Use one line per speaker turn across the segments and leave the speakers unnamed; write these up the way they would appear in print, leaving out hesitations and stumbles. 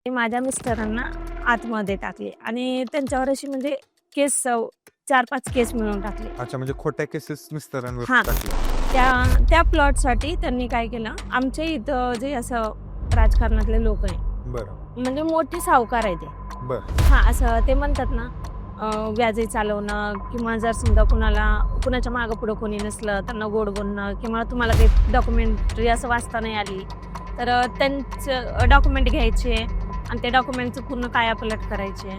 माझ्या मिस्टरांना आतमध्ये टाकले आणि त्यांच्यावर अशी म्हणजे केस 4-5 केस मिळवून टाकले.
अच्छा, म्हणजे खोट्या केसेस मिस्टरांवर
हां.
टाकल्या.
त्या प्लॉटसाठी त्यांनी काय केलं, आमच्या इथं जे असं राजकारणातले लोक आहे,
बरं
म्हणजे मोठे सावकार आहे ते.
बरं
हां, असं ते म्हणतात ना, व्याजे चालवणं किंवा जर समजा कुणाच्या मागं पुढं कोणी नसलं, त्यांना गोड बोलणं किंवा तुम्हाला काही डॉक्युमेंटरी असं वाचता नाही आली, तर त्यांचं डॉक्युमेंट घ्यायचे आणि त्या डॉक्युमेंटचं पूर्ण कायापालट करायचे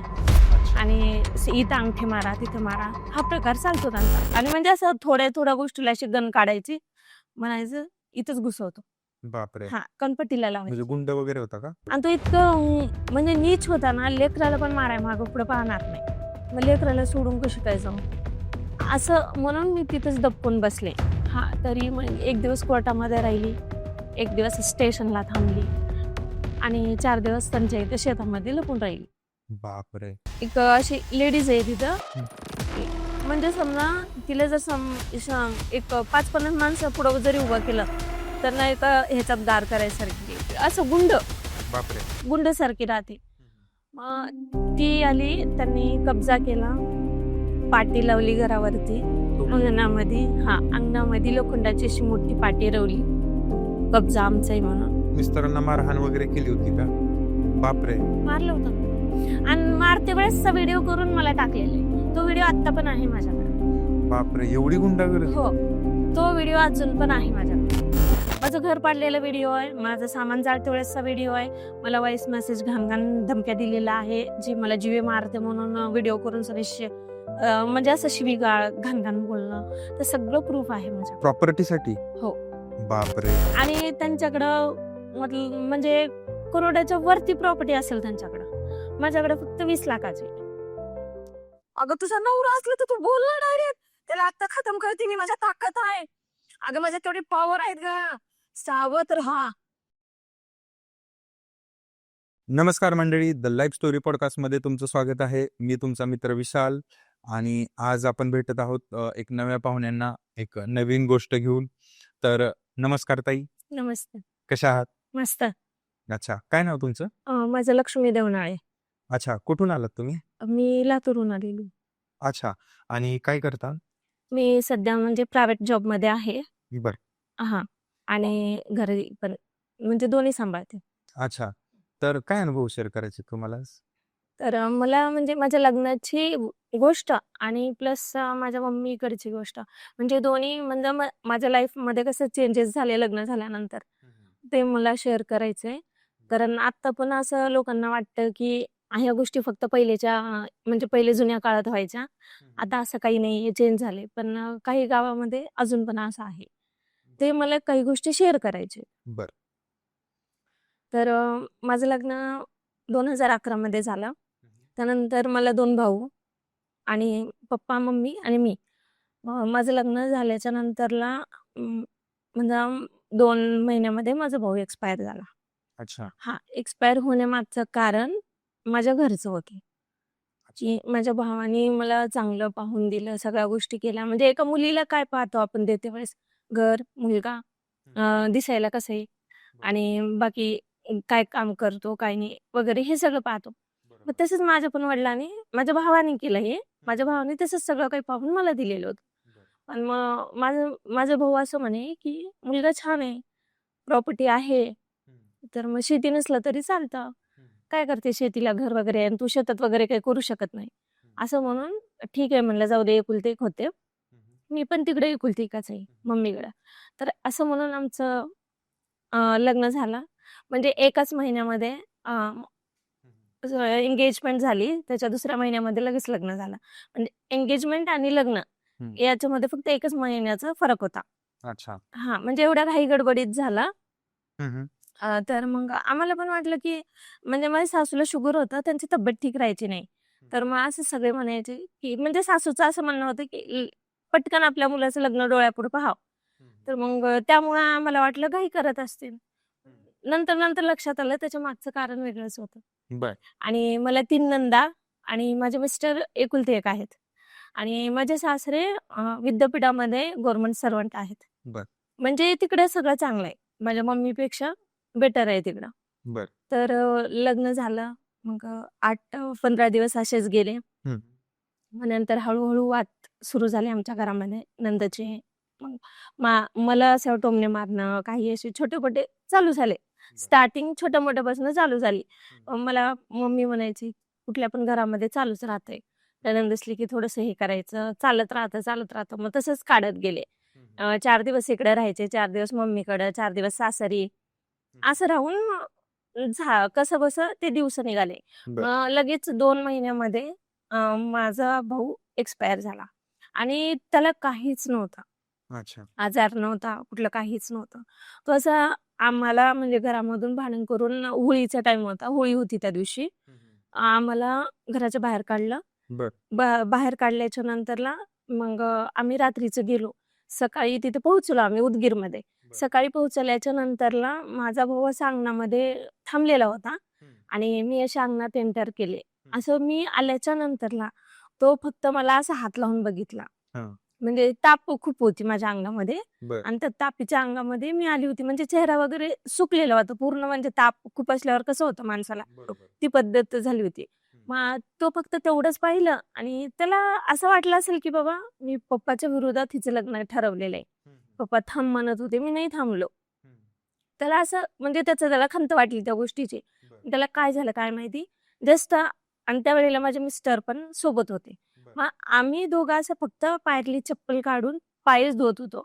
आणि इथं अंगठी मारा, तिथं मारा, हा प्रकार चालतो त्यांचा. आणि म्हणजे असं थोड्या गोष्टीला अशी गण काढायची, म्हणायचं इथंच घुसवतो.
बापरे,
हां, कणपट्टीला
म्हणजे
लावायची.
गुंड वगैरे होता का?
आणि तो इतकं म्हणजे नीच होता ना, लेकराला पण माराय मागं पुढं पाहणार नाही. मग लेकराला सोडून कशी काय जाऊ? असं म्हणून मी तिथंच दबकून बसले. हां, तरी मग एक दिवस कोर्टामध्ये राहिली, एक दिवस स्टेशनला थांबली आणि 4 दिवस त्यांच्या इथे शेतामध्ये लपून राहिली.
बापरे.
एक अशी लेडीज आहे तिथं. म्हणजे समजा तिला जर एक 5-50 माणसं पुढं जरी उभं केलं, तर ना एका ह्याच्यात गार करायसारखी असं
बापरे.
गुंडसारखी राहते. मग ती आली, त्यांनी कब्जा केला, पाटी लावली घरावरती, अंगणामध्ये. अंगणामध्ये लोखंडाची अशी मोठी पाटी रवली, कब्जा आमचा आहे म्हणून.
मिस्टरांना मारहाण वगैरे केली होती का? बापरे.
मारलं होतं आणि मारते वेळेसचा व्हिडिओ करून मला टाकलेला आहे. तो व्हिडिओ आत्ता पण आहे माझ्याकडे.
बापरे, एवढी गुंडागर्दी?
हो, तो व्हिडिओ अजून पण आहे माझ्याकडे. माझं घर पाडलेला व्हिडिओ आहे, माझं सामान जाळते वेळेसचा व्हिडिओ आहे. मला व्हॉइस मेसेज घाण धमक्या दिलेला आहे, जी मला जीवे मारते म्हणून व्हिडिओ करून सगळे म्हणजे असं शिवीगाळ घाण बोलणं, तर सगळं प्रूफ आहे माझ्या.
प्रॉपर्टीसाठी?
हो.
बापरे.
आणि त्यांच्याकडं म्हणजे करोडाच्या वरती प्रॉपर्टी असेल त्यांच्याकडं. माझ्याकडे फक्त 20 लाखाची. अगं तुझा नवरा असला तर तू बोल ना डायरेक्ट, त्याला आता खतम करते मी, माझ्या ताकद आहे. अगं माझ्या तेवढी पॉवर आहेत ग, सावध राहा.
नमस्कार मंडळी, द लाईफ स्टोरी पॉडकास्टमध्ये तुमचं स्वागत आहे. मी तुमचा मित्र विशाल आणि आज आपण भेटत आहोत एक नव्या पाहुण्यांना एक नवीन गोष्ट घेऊन. तर नमस्कार ताई,
नमस्ते.
कशा आहात?
मस्त.
अच्छा, काय नाव तुमचं?
माझं लक्ष्मी देवनाळे.
अच्छा, कुठून आलात तुम्ही?
मी लातूरहून आलेली.
अच्छा, आणि काय करता?
मी सध्या म्हणजे प्रायव्हेट जॉबमध्ये आहे.
बर.
हां. आणि घरी पण म्हणजे दोन्ही सांभाळते.
अच्छा, तर काय अनुभव शेअर करायचे तुम्हाला?
तर मला म्हणजे माझ्या लग्नाची गोष्ट आणि प्लस माझ्या मम्मीकडची गोष्ट, म्हणजे दोन्ही म्हणजे माझ्या लाईफमध्ये कसं चेंजेस झाले लग्न झाल्यानंतर, ते मला शेअर करायचं आहे. कारण आत्ता पण असं लोकांना वाटतं की ह्या गोष्टी फक्त म्हणजे पहिले जुन्या काळात व्हायच्या. आता असं काही नाही, हे चेंज झाले. पण काही गावामध्ये अजून पण असं आहे. ते मला काही गोष्टी शेअर करायचे.
बर.
तर माझं लग्न 2011 मध्ये झालं. त्यानंतर मला 2 भाऊ आणि पप्पा, मम्मी आणि मी. माझं लग्न झाल्याच्या नंतरला म्हणजे 2 महिन्यामध्ये माझा भाऊ एक्सपायर झाला.
अच्छा.
एक्सपायर होण्यामागचं कारण माझ्या घरचं होतं, की माझ्या भावाने मला चांगलं पाहून दिलं, सगळ्या गोष्टी केल्या. म्हणजे एका मुलीला काय पाहतो आपण देते वेळेस? घर, मुलगा, दिसायला कसं आहे आणि बाकी काय काम करतो, काय नाही वगैरे हे सगळं पाहतो. मग तसंच माझ्या पण वडिलांनी, माझ्या भावाने केलं हे. माझ्या भावाने तसंच सगळं काही पाहून मला दिलेलं होतं. पण मग माझा भाऊ असं म्हणे, की मुलगा छान आहे, प्रॉपर्टी आहे, तर मग शेती नसलं तरी चालतं. काय करते शेतीला, घर वगैरे आहे आणि तू शेतात वगैरे काही करू शकत नाही. असं म्हणून ठीक आहे म्हणलं, जाऊ दे, एकुलते एक होते. मी पण तिकडे एकुलती एकच आहे मम्मीकडं. तर असं म्हणून आमचं लग्न झालं. म्हणजे एकाच महिन्यामध्ये एंगेजमेंट झाली. त्याच्या दुसऱ्या महिन्यामध्ये लगेच लग्न झालं. म्हणजे एंगेजमेंट आणि लग्न याच्यामध्ये फक्त एकच महिन्याचा फरक होता.
अच्छा.
म्हणजे एवढ्या घाई गडबडीत झाला. तर मग आम्हाला पण वाटलं, की म्हणजे माझ्या सासूला शुगर होतं, त्यांची तब्येत ठीक राहायची नाही. तर मग असं सगळे म्हणायचे, की म्हणजे सासूचं असं म्हणणं होतं, की पटकन आपल्या मुलाचं लग्न डोळ्यापुढे पाहावं. तर मग त्यामुळे आम्हाला वाटलं घाई करत असतील. नंतर लक्षात आलं त्याच्या मागचं कारण वेगळंच होतं.
बर.
आणि मला 3 नंदा आणि माझे मिस्टर एकुलते एक आहेत. आणि माझे सासरे विद्यापीठामध्ये गव्हर्नमेंट सर्व्हंट आहेत.
बर.
म्हणजे तिकडे सगळं चांगलं आहे. माझ्या मम्मीपेक्षा बेटर आहे तिकडं.
बर.
तर लग्न झालं. मग 8-15 दिवस असेच गेले.
हम्म.
मग नंतर हळूहळू वाद सुरू झाले आमच्या घरामध्ये नंदचे. मग मला असं टोमणे मारणं, काही असे छोटे-मोठे चालू झाले. स्टार्टिंग छोट्या-मोठ्यापासून चालू झाली. मला मम्मी म्हणायची, "कुठल्या पण घरामध्ये चालूच राहतंय. नणंद असली की थोडंसं हे करायचं, चालत राहतं, चालत राहतं." मग तसंच काढत गेले. 4 दिवस इकडे राहायचे, 4 दिवस मम्मीकडं, 4 दिवस सासरी. असं राहून कसंबसं ते दिवस निघाले.
बरं.
मग लगेच 2 महिन्यामध्ये माझा भाऊ एक्सपायर झाला आणि त्याला काहीच नव्हतं.
अच्छा.
आजार नव्हता, कुठलं काहीच नव्हतं. तो असा आम्हाला म्हणजे घरामधून भांडण करून होळीचा टाईम होता. होळी होती त्या दिवशी. आम्हाला घराच्या बाहेर काढलं.
बरं.
बाहेर काढल्याच्या नंतरला मग आम्ही रात्रीचं गेलो. सकाळी तिथे पोहोचलो आम्ही उदगीरमध्ये. सकाळी पोहोचल्याच्या नंतरला माझा भाऊ असा अंगणामध्ये थांबलेला होता आणि मी अशा अंगणात एंटर केले. असं मी आल्याच्या नंतरला तो फक्त मला असा हात लावून बघितला.
हां.
म्हणजे ताप खूप होती माझ्या अंगामध्ये
बरं.
आणि त्या तापीच्या अंगामध्ये मी आली होती. म्हणजे चेहरा वगैरे सुकलेला होता पूर्ण. म्हणजे ताप खूप असल्यावर कसं होतं माणसाला,
बरोबर.
ती पद्धत झाली होती. मग तो फक्त तेवढंच पाहिलं आणि त्याला असं वाटलं असेल की बाबा मी पप्पाच्या विरोधात हिचं लग्न ठरवलेलं आहे. पप्पा थांब म्हणत होते, मी नाही थांबलो. त्याला असं म्हणजे त्याला खंत वाटली त्या गोष्टीची. त्याला काय झालं काय माहिती. जस्ट आणि त्यावेळेला माझे मिस्टर पण सोबत होते. मग आम्ही दोघं असं फक्त पायातली चप्पल काढून पायच धुवत होतो.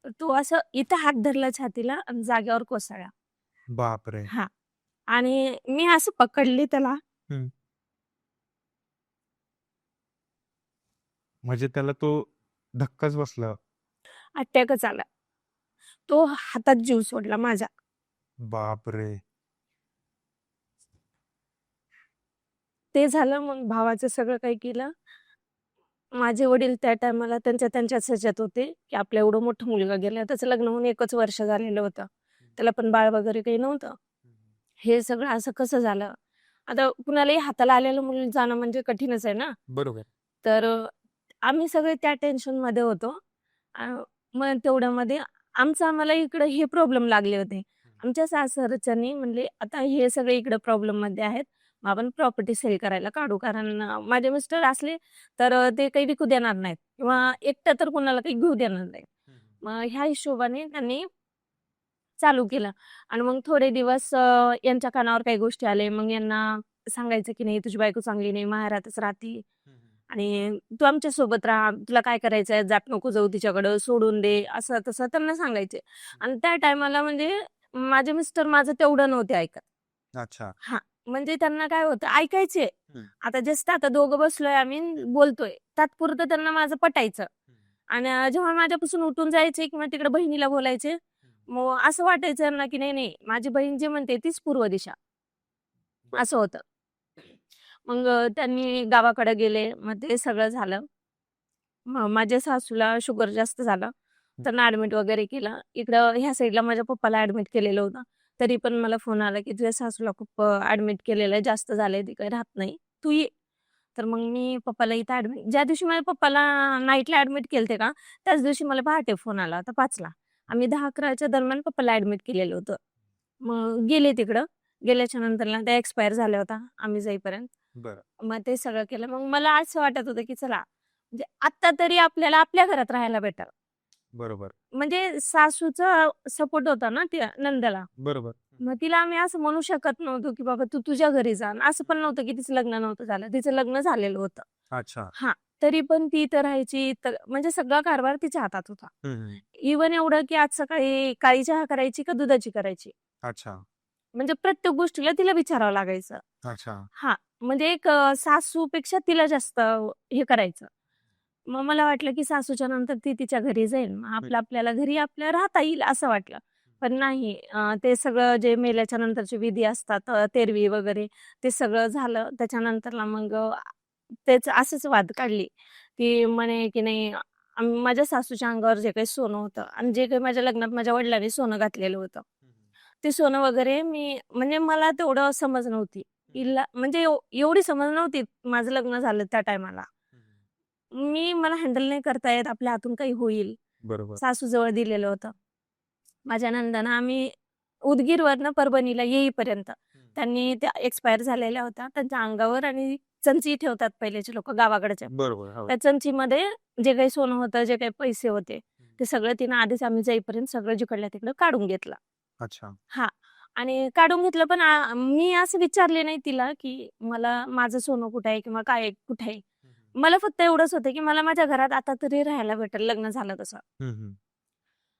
तर तो असं इथं हात धरला छातीला आणि जागेवर कोसळला.
बापरे.
हा आणि मी असं पकडली त्याला.
म्हणजे त्याला तो धक्काच बसला.
अटॅकच आला. तो हातात जीव सोडला माझा.
बापरे.
ते झालं. मग भावाचं सगळं काही केलं. माझे वडील त्या टायमाला त्यांच्याच ह्याच्यात होते की आपल्या एवढं मोठं मुलगा गेला. त्याचं लग्न होऊन 1च वर्ष झालेलं होतं. त्याला पण बाळ वगैरे काही नव्हतं. हे सगळं असं कसं झालं. आता कुणालाही हाताला आलेलं मुलं जाणं म्हणजे कठीणच आहे ना.
बरोबर.
तर आम्ही सगळे त्या टेन्शनमध्ये होतो. मग तेवढ्यामध्ये आम्हाला इकडं हे प्रॉब्लेम लागले होते. आमच्या सासरच्यांनी म्हणले, "आता हे सगळे इकडं प्रॉब्लेममध्ये आहेत. मग आपण प्रॉपर्टी सेल करायला काढू." कारण माझे मिस्टर असले तर ते काही विकू देणार नाहीत किंवा एकटं तर कोणाला काही घेऊ देणार नाहीत. मग ह्या हिशोबाने त्यांनी चालू केलं आणि मग थोडे दिवस यांच्या कानावर काही गोष्टी आले. मग यांना सांगायचं की नाही तुझी बायको चांगली नाही, माहेरातच राहती आणि तू आमच्या सोबत राहा. तुला काय करायचंय जात नको जाऊ तिच्याकडं, सोडून दे. असं तसं त्यांना सांगायचे. आणि त्या टायमाला म्हणजे माझे मिस्टर माझं तेवढं नव्हते ऐकत.
अच्छा.
हां, म्हणजे त्यांना काय होतं ऐकायचे. आता जस्ट आता दोघं बसलोय आम्ही बोलतोय. तात्पुरतं त्यांना माझं पटायचं. आणि जेव्हा माझ्यापासून उठून जायचे किंवा तिकडे बहिणीला बोलायचे, मग असं वाटायचं यांना की नाही, माझी बहीण जे म्हणते तीच पूर्व दिशा. असं होतं. मग त्यांनी गावाकडे गेले. मग ते सगळं झालं. माझ्या सासूला शुगर जास्त झालं. त्यांना ॲडमिट वगैरे केलं. इकडं ह्या साईडला माझ्या पप्पाला ॲडमिट केलेलं होतं. तरी पण मला फोन आला की तुझ्या सासूला खूप ॲडमिट केलेलं आहे, जास्त झालंय, ती काही राहत नाही. तू ये. तर मग मी पप्पाला इथं ॲडमिट ज्या दिवशी माझ्या पप्पाला नाईटला ॲडमिट केलते का, त्याच दिवशी मला पहाटे फोन आला होता 5ला. आम्ही 10-11च्या दरम्यान पप्पाला ॲडमिट केलेलं होतं. मग गेले तिकडं. गेल्याच्या नंतरला त्या एक्सपायर झाल्या होत्या आम्ही जाईपर्यंत.
बरं.
मग ते सगळं केलं. मग मला असं वाटत होतं की चला म्हणजे आत्ता तरी आपल्याला आपल्या घरात राहायला भेटावं.
बरोबर.
म्हणजे सासूचा सपोर्ट होता ना त्या नंदेला.
बरोबर.
मग तिला आम्ही असं म्हणू शकत नव्हतो की बाबा तू तुझ्या घरी जा. असं पण नव्हतं की तिचं लग्न नव्हतं झालं. तिचं लग्न झालेलं होतं.
अच्छा.
हां, तरी पण ती इथं राहायची. तर म्हणजे सगळा कारभार तिच्या हातात होता. इव्हन एवढं की आज सकाळी काळी चहा करायची का दुधाची करायची.
अच्छा.
म्हणजे प्रत्येक गोष्टीला तिला विचारावं लागायचं.
अच्छा.
हां, म्हणजे एक सासूपेक्षा तिला जास्त हे करायचं. मग मला वाटलं की सासूच्या नंतर ती तिच्या घरी जाईल. मग आपल्याला घरी आपल्या राहता येईल असं वाटलं. पण नाही. ते सगळं जे मेल्याच्या नंतरचे विधी असतात तेरवी वगैरे ते सगळं झालं. त्याच्यानंतरला मग तेच असंच वाद काढली. ती म्हणे की नाही माझ्या सासूच्या अंगावर जे काही सोनं होतं आणि जे काही माझ्या लग्नात माझ्या वडिलांनी सोनं घातलेलं होतं. ते सोनं वगैरे मी म्हणजे मला तेवढं समज नव्हती. म्हणजे एवढी समज नव्हती माझं लग्न झालं त्या टायमाला. मला हँडल नाही करता येत, आपल्या हातून काही होईल.
बरोबर.
सासूजवळ दिलेलं होतं. माझ्या नंदानं आम्ही उदगीरवरनं परभणीला येईपर्यंत त्यांनी त्या एक्सपायर झालेल्या होत्या त्यांच्या अंगावर, आणि चंची ठेवतात पहिलेचे लोक गावाकडचे.
बरोबर हो.
त्या चंचीमध्ये जे काही सोनं होतं, जे काही पैसे होते, ते सगळं तिनं आधीच आम्ही जाईपर्यंत सगळं जिकडल्या तिकडं काढून घेतलं.
अच्छा.
हा, आणि काढून घेतलं, पण मी असं विचारले नाही तिला की मला माझं सोनं कुठे आहे किंवा काय कुठे आहे. मला फक्त एवढंच होतं की मला माझ्या घरात आता तरी राहायला भेटेल, लग्न झालं तसं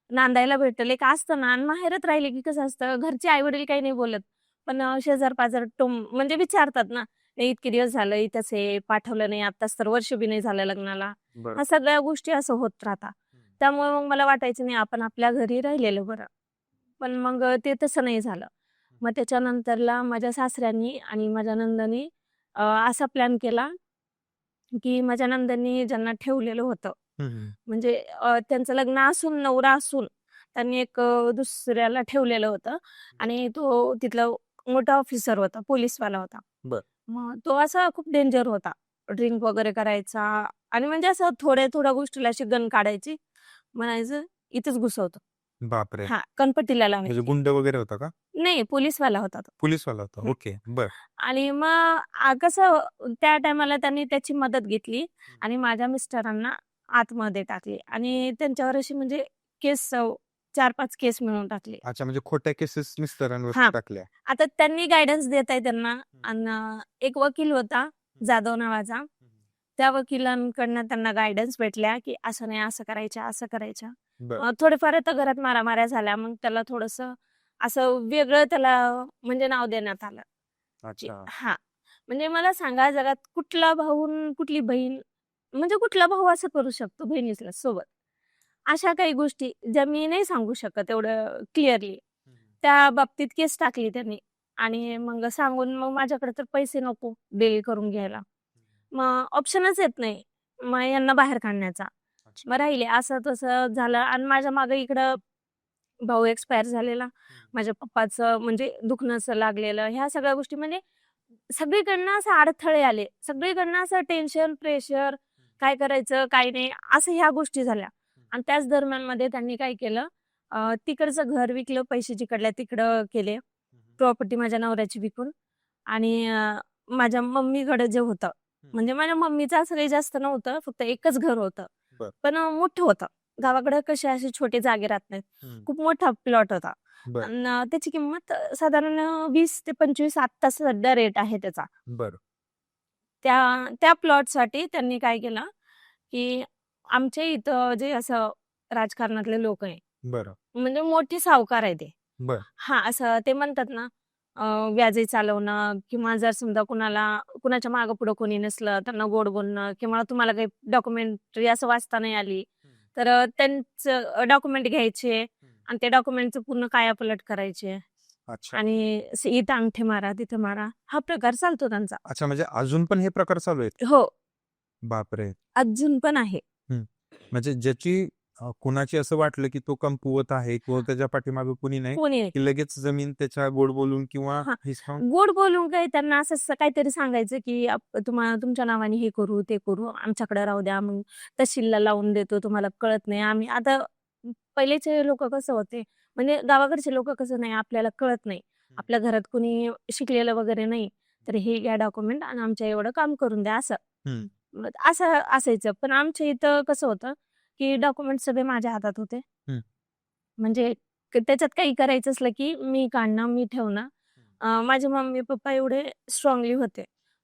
नांदायला भेटेल, एक असतं ना. आणि माहेरात राहिले की कसं असतं, घरचे आई वडील काही नाही बोलत, पण शेजार पाजार म्हणजे विचारतात ना, "ए, इतके दिवस झालं इथंच आहे, पाठवलं नाही, आताच तर वर्ष बी नाही झालं लग्नाला."
बरं.
ह्या सगळ्या गोष्टी असं होत राहतात. त्यामुळे मग मला वाटायचं नाही, आपण आपल्या घरी राहिलेलं बरं. पण मग ते तसं नाही झालं. मग त्याच्यानंतरला माझ्या सासऱ्यांनी आणि माझ्या नंदानी असा प्लॅन केला की माझ्या नंदांनी ज्यांना ठेवलेलं होतं, म्हणजे त्यांचं लग्न असून, नवरा असून, त्यांनी एक दुसऱ्याला ठेवलेलं होतं, आणि तो तिथला मोठा ऑफिसर होता, पोलीसवाला होता.
बर.
मग तो असा खूप डेंजर होता, ड्रिंक वगैरे करायचा, आणि म्हणजे असं थोड्या गोष्टीला अशी गन काढायची, म्हणायचं इथेच घुसवतो.
बापरे.
हा, कनपट्टीला
म्हणजे
लावायची.
गुंड वगैरे होता का?
नाही, पोलीसवाला होता तो.
पोलीसवाला होता. ओके. बर.
आणि मग कसं त्या टायमाला त्यांनी त्याची मदत घेतली आणि माझ्या मिस्टरांना आतमध्ये टाकले, आणि त्यांच्यावर अशी म्हणजे केस 4-5 केस मिळवून टाकले.
अच्छा, म्हणजे खोट्या केसेस मिस्टरांवर
हा,
टाकल्या.
आता त्यांनी गायडन्स देत आहे त्यांना, आणि एक वकील होता जाधव नावाचा, त्या वकिलांकडनं त्यांना गायडन्स भेटल्या की असं नाही, असं करायचं, असं करायचं.
बर.
थोडेफार आता घरात मारामाऱ्या झाल्या, मग त्याला थोडंसं असं वेगळं त्याला म्हणजे नाव देण्यात आलं.
अच्छा.
हा, म्हणजे मला सांगा, जगात कुठला भाऊ न कुठली बहीण, म्हणजे कुठला भाऊ असं करू शकतो बहिणीला सोबत? अशा काही गोष्टी ज्या मी नाही सांगू शकत एवढं क्लिअरली, त्या बाबतीत केस टाकली त्यांनी. आणि मग सांगून, मग माझ्याकडे तर पैसे नको बेल करून घ्यायला, मग ऑप्शनच येत नाही मग यांना बाहेर काढण्याचा.
अच्छा.
मग राहिले असं तसं झालं, आणि माझ्या मागे इकडं भाऊ एक्सपायर झालेला, माझ्या पप्पाचं म्हणजे दुखणं असं लागलेलं, ह्या सगळ्या गोष्टी म्हणजे सगळीकडनं असं अडथळे आले, सगळीकडनं असं टेन्शन, प्रेशर, काय करायचं काय नाही, असं ह्या गोष्टी झाल्या. आणि त्याच दरम्यान मध्ये त्यांनी काय केलं, तिकडचं घर विकलं, पैसे जिकडल्या तिकडं केले, प्रॉपर्टी माझ्या नवऱ्याची विकून. आणि माझ्या मम्मीकडे जे होतं, म्हणजे माझ्या मम्मीचं असं काही जास्त नव्हतं, फक्त एकच घर होतं,
बर.
पण मोठं होतं. गावाकडे कसे असे छोटे जागे राहत नाहीत, खूप मोठा प्लॉट होता.
बर.
आणि त्याची किंमत साधारण 20 ते 25 आत्ता सध्या रेट आहे त्याचा.
बर.
त्या त्या प्लॉटसाठी त्यांनी काय केलं की आमच्या इथं जे असं राजकारणातले लोक आहे,
बरं.
म्हणजे मोठे सावकार आहे ते.
बर.
हा, असं ते म्हणतात ना, व्याजे चालवणं, किंवा जर समजा कुणाच्या मागं पुढं कोणी नसलं, त्यांना गोड बोलणं, किंवा तुम्हाला काही डॉक्युमेंटरी असं वाचता नाही आली, तर त्यांचं डॉक्युमेंट घ्यायचे आणि त्या डॉक्युमेंटचं पूर्ण कायापलट करायचे,
अच्छा.
आणि इथं अंगठे मारा, तिथं मारा, हा प्रकार चालतो त्यांचा.
अच्छा, म्हणजे अजून पण हे प्रकार चालू आहेत?
हो,
बापरे.
अजून पण आहे.
म्हणजे ज्याची कुणाची असं वाटलं की तो कमकुवत आहे किंवा त्याच्या पाठीमागे कुणी नाही,
कोणी नाही.
की लगेच जमीन त्याच्या गोड बोलून किंवा
हा,
हिसकावून.
गोड बोलून काही त्यांना असं काहीतरी सांगायचं की तुमच्या नावाने हे करू, ते करू, आमच्याकडे राहू द्या, मग तहसीलला लावून देतो, तुम्हाला कळत नाही. आम्ही आता पहिलेचे लोक कसं होते, म्हणजे गावाकडचे लोक कसं नाही, आपल्याला कळत नाही, आपल्या घरात कुणी शिकलेलं वगैरे नाही, तर हे घ्या डॉक्युमेंट आणि आमच्या एवढं काम करून द्या, असं मग असं असायचं. पण आमच्या इथं कसं होतं की डॉक्युमेंट सगळे माझ्या हातात होते, म्हणजे त्याच्यात काही करायचं असलं की मी काढणं, मी ठेवणं. माझे मम्मी पप्पा एवढे स्ट्रॉंगली होते.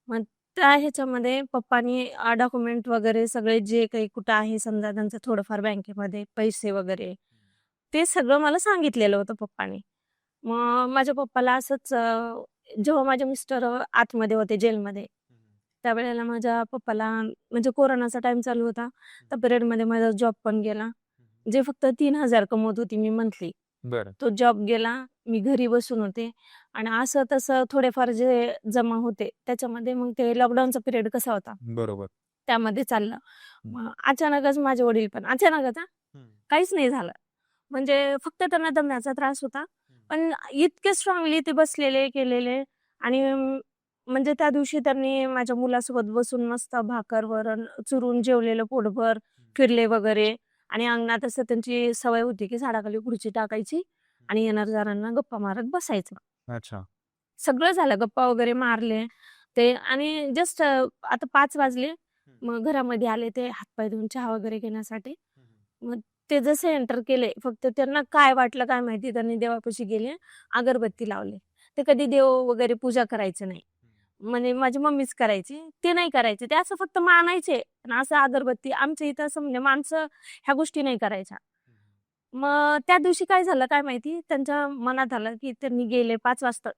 मग त्या ह्याच्यामध्ये पप्पानी डॉक्युमेंट वगैरे सगळे जे काही कुठं आहे, समजा त्यांचं थोडंफार बँकेमध्ये पैसे वगैरे, ते सगळं मला सांगितलेलं होतं पप्पानी. मग माझ्या पप्पाला असंच जेव्हा माझे मिस्टर आतमध्ये होते जेलमध्ये, त्यावेळेला माझ्या पप्पाला म्हणजे कोरोनाचा टाइम चालू होता, त्या पिरियडमध्ये माझा जॉब पण गेला. जे फक्त 3,000 कमवत होती मी मंथली,
बरं.
तो जॉब गेला. मी घरी बसून होते, आणि असं तसं थोडेफार जे जमा होते त्याच्यामध्ये मग ते लॉकडाऊनचा पिरियड कसा होता,
बरोबर.
त्यामध्ये चाललं. मग अचानकच माझे वडील पण अचानकच, काहीच नाही झालं, म्हणजे फक्त त्यांना दम्याचा त्रास होता, पण इतके स्ट्रॉंगली ते बसलेले केलेले. आणि म्हणजे त्या दिवशी त्यांनी माझ्या मुलासोबत बसून मस्त भाकर वरण चुरून जेवलेलं पोटभर, फिरले वगैरे. आणि अंगणात असं त्यांची सवय होती की झाडाखाली खुर्ची टाकायची आणि येणार जाणाऱ्यांना गप्पा मारत बसायचं.
अच्छा.
सगळं झालं, गप्पा वगैरे मारले ते आणि जस्ट आता 5 वाजले. मग घरामध्ये आले ते हातपाय धुवून चहा वगैरे घेण्यासाठी. मग ते जसे एंटर केले, फक्त त्यांना काय वाटलं काय माहिती, त्यांनी देवापाशी गेले, अगरबत्ती लावले. ते कधी देव वगैरे पूजा करायचे नाही. म्हणजे माझी मम्मीच करायची. ते नाही करायचे. ते असं फक्त मानायचे आणि असं अगरबत्ती आमच्या इथं असं म्हणजे माणसं ह्या गोष्टी नाही करायच्या. मग त्या दिवशी काय झालं काय माहिती, त्यांच्या मनात आलं, की त्यांनी गेले 5 वाजताच.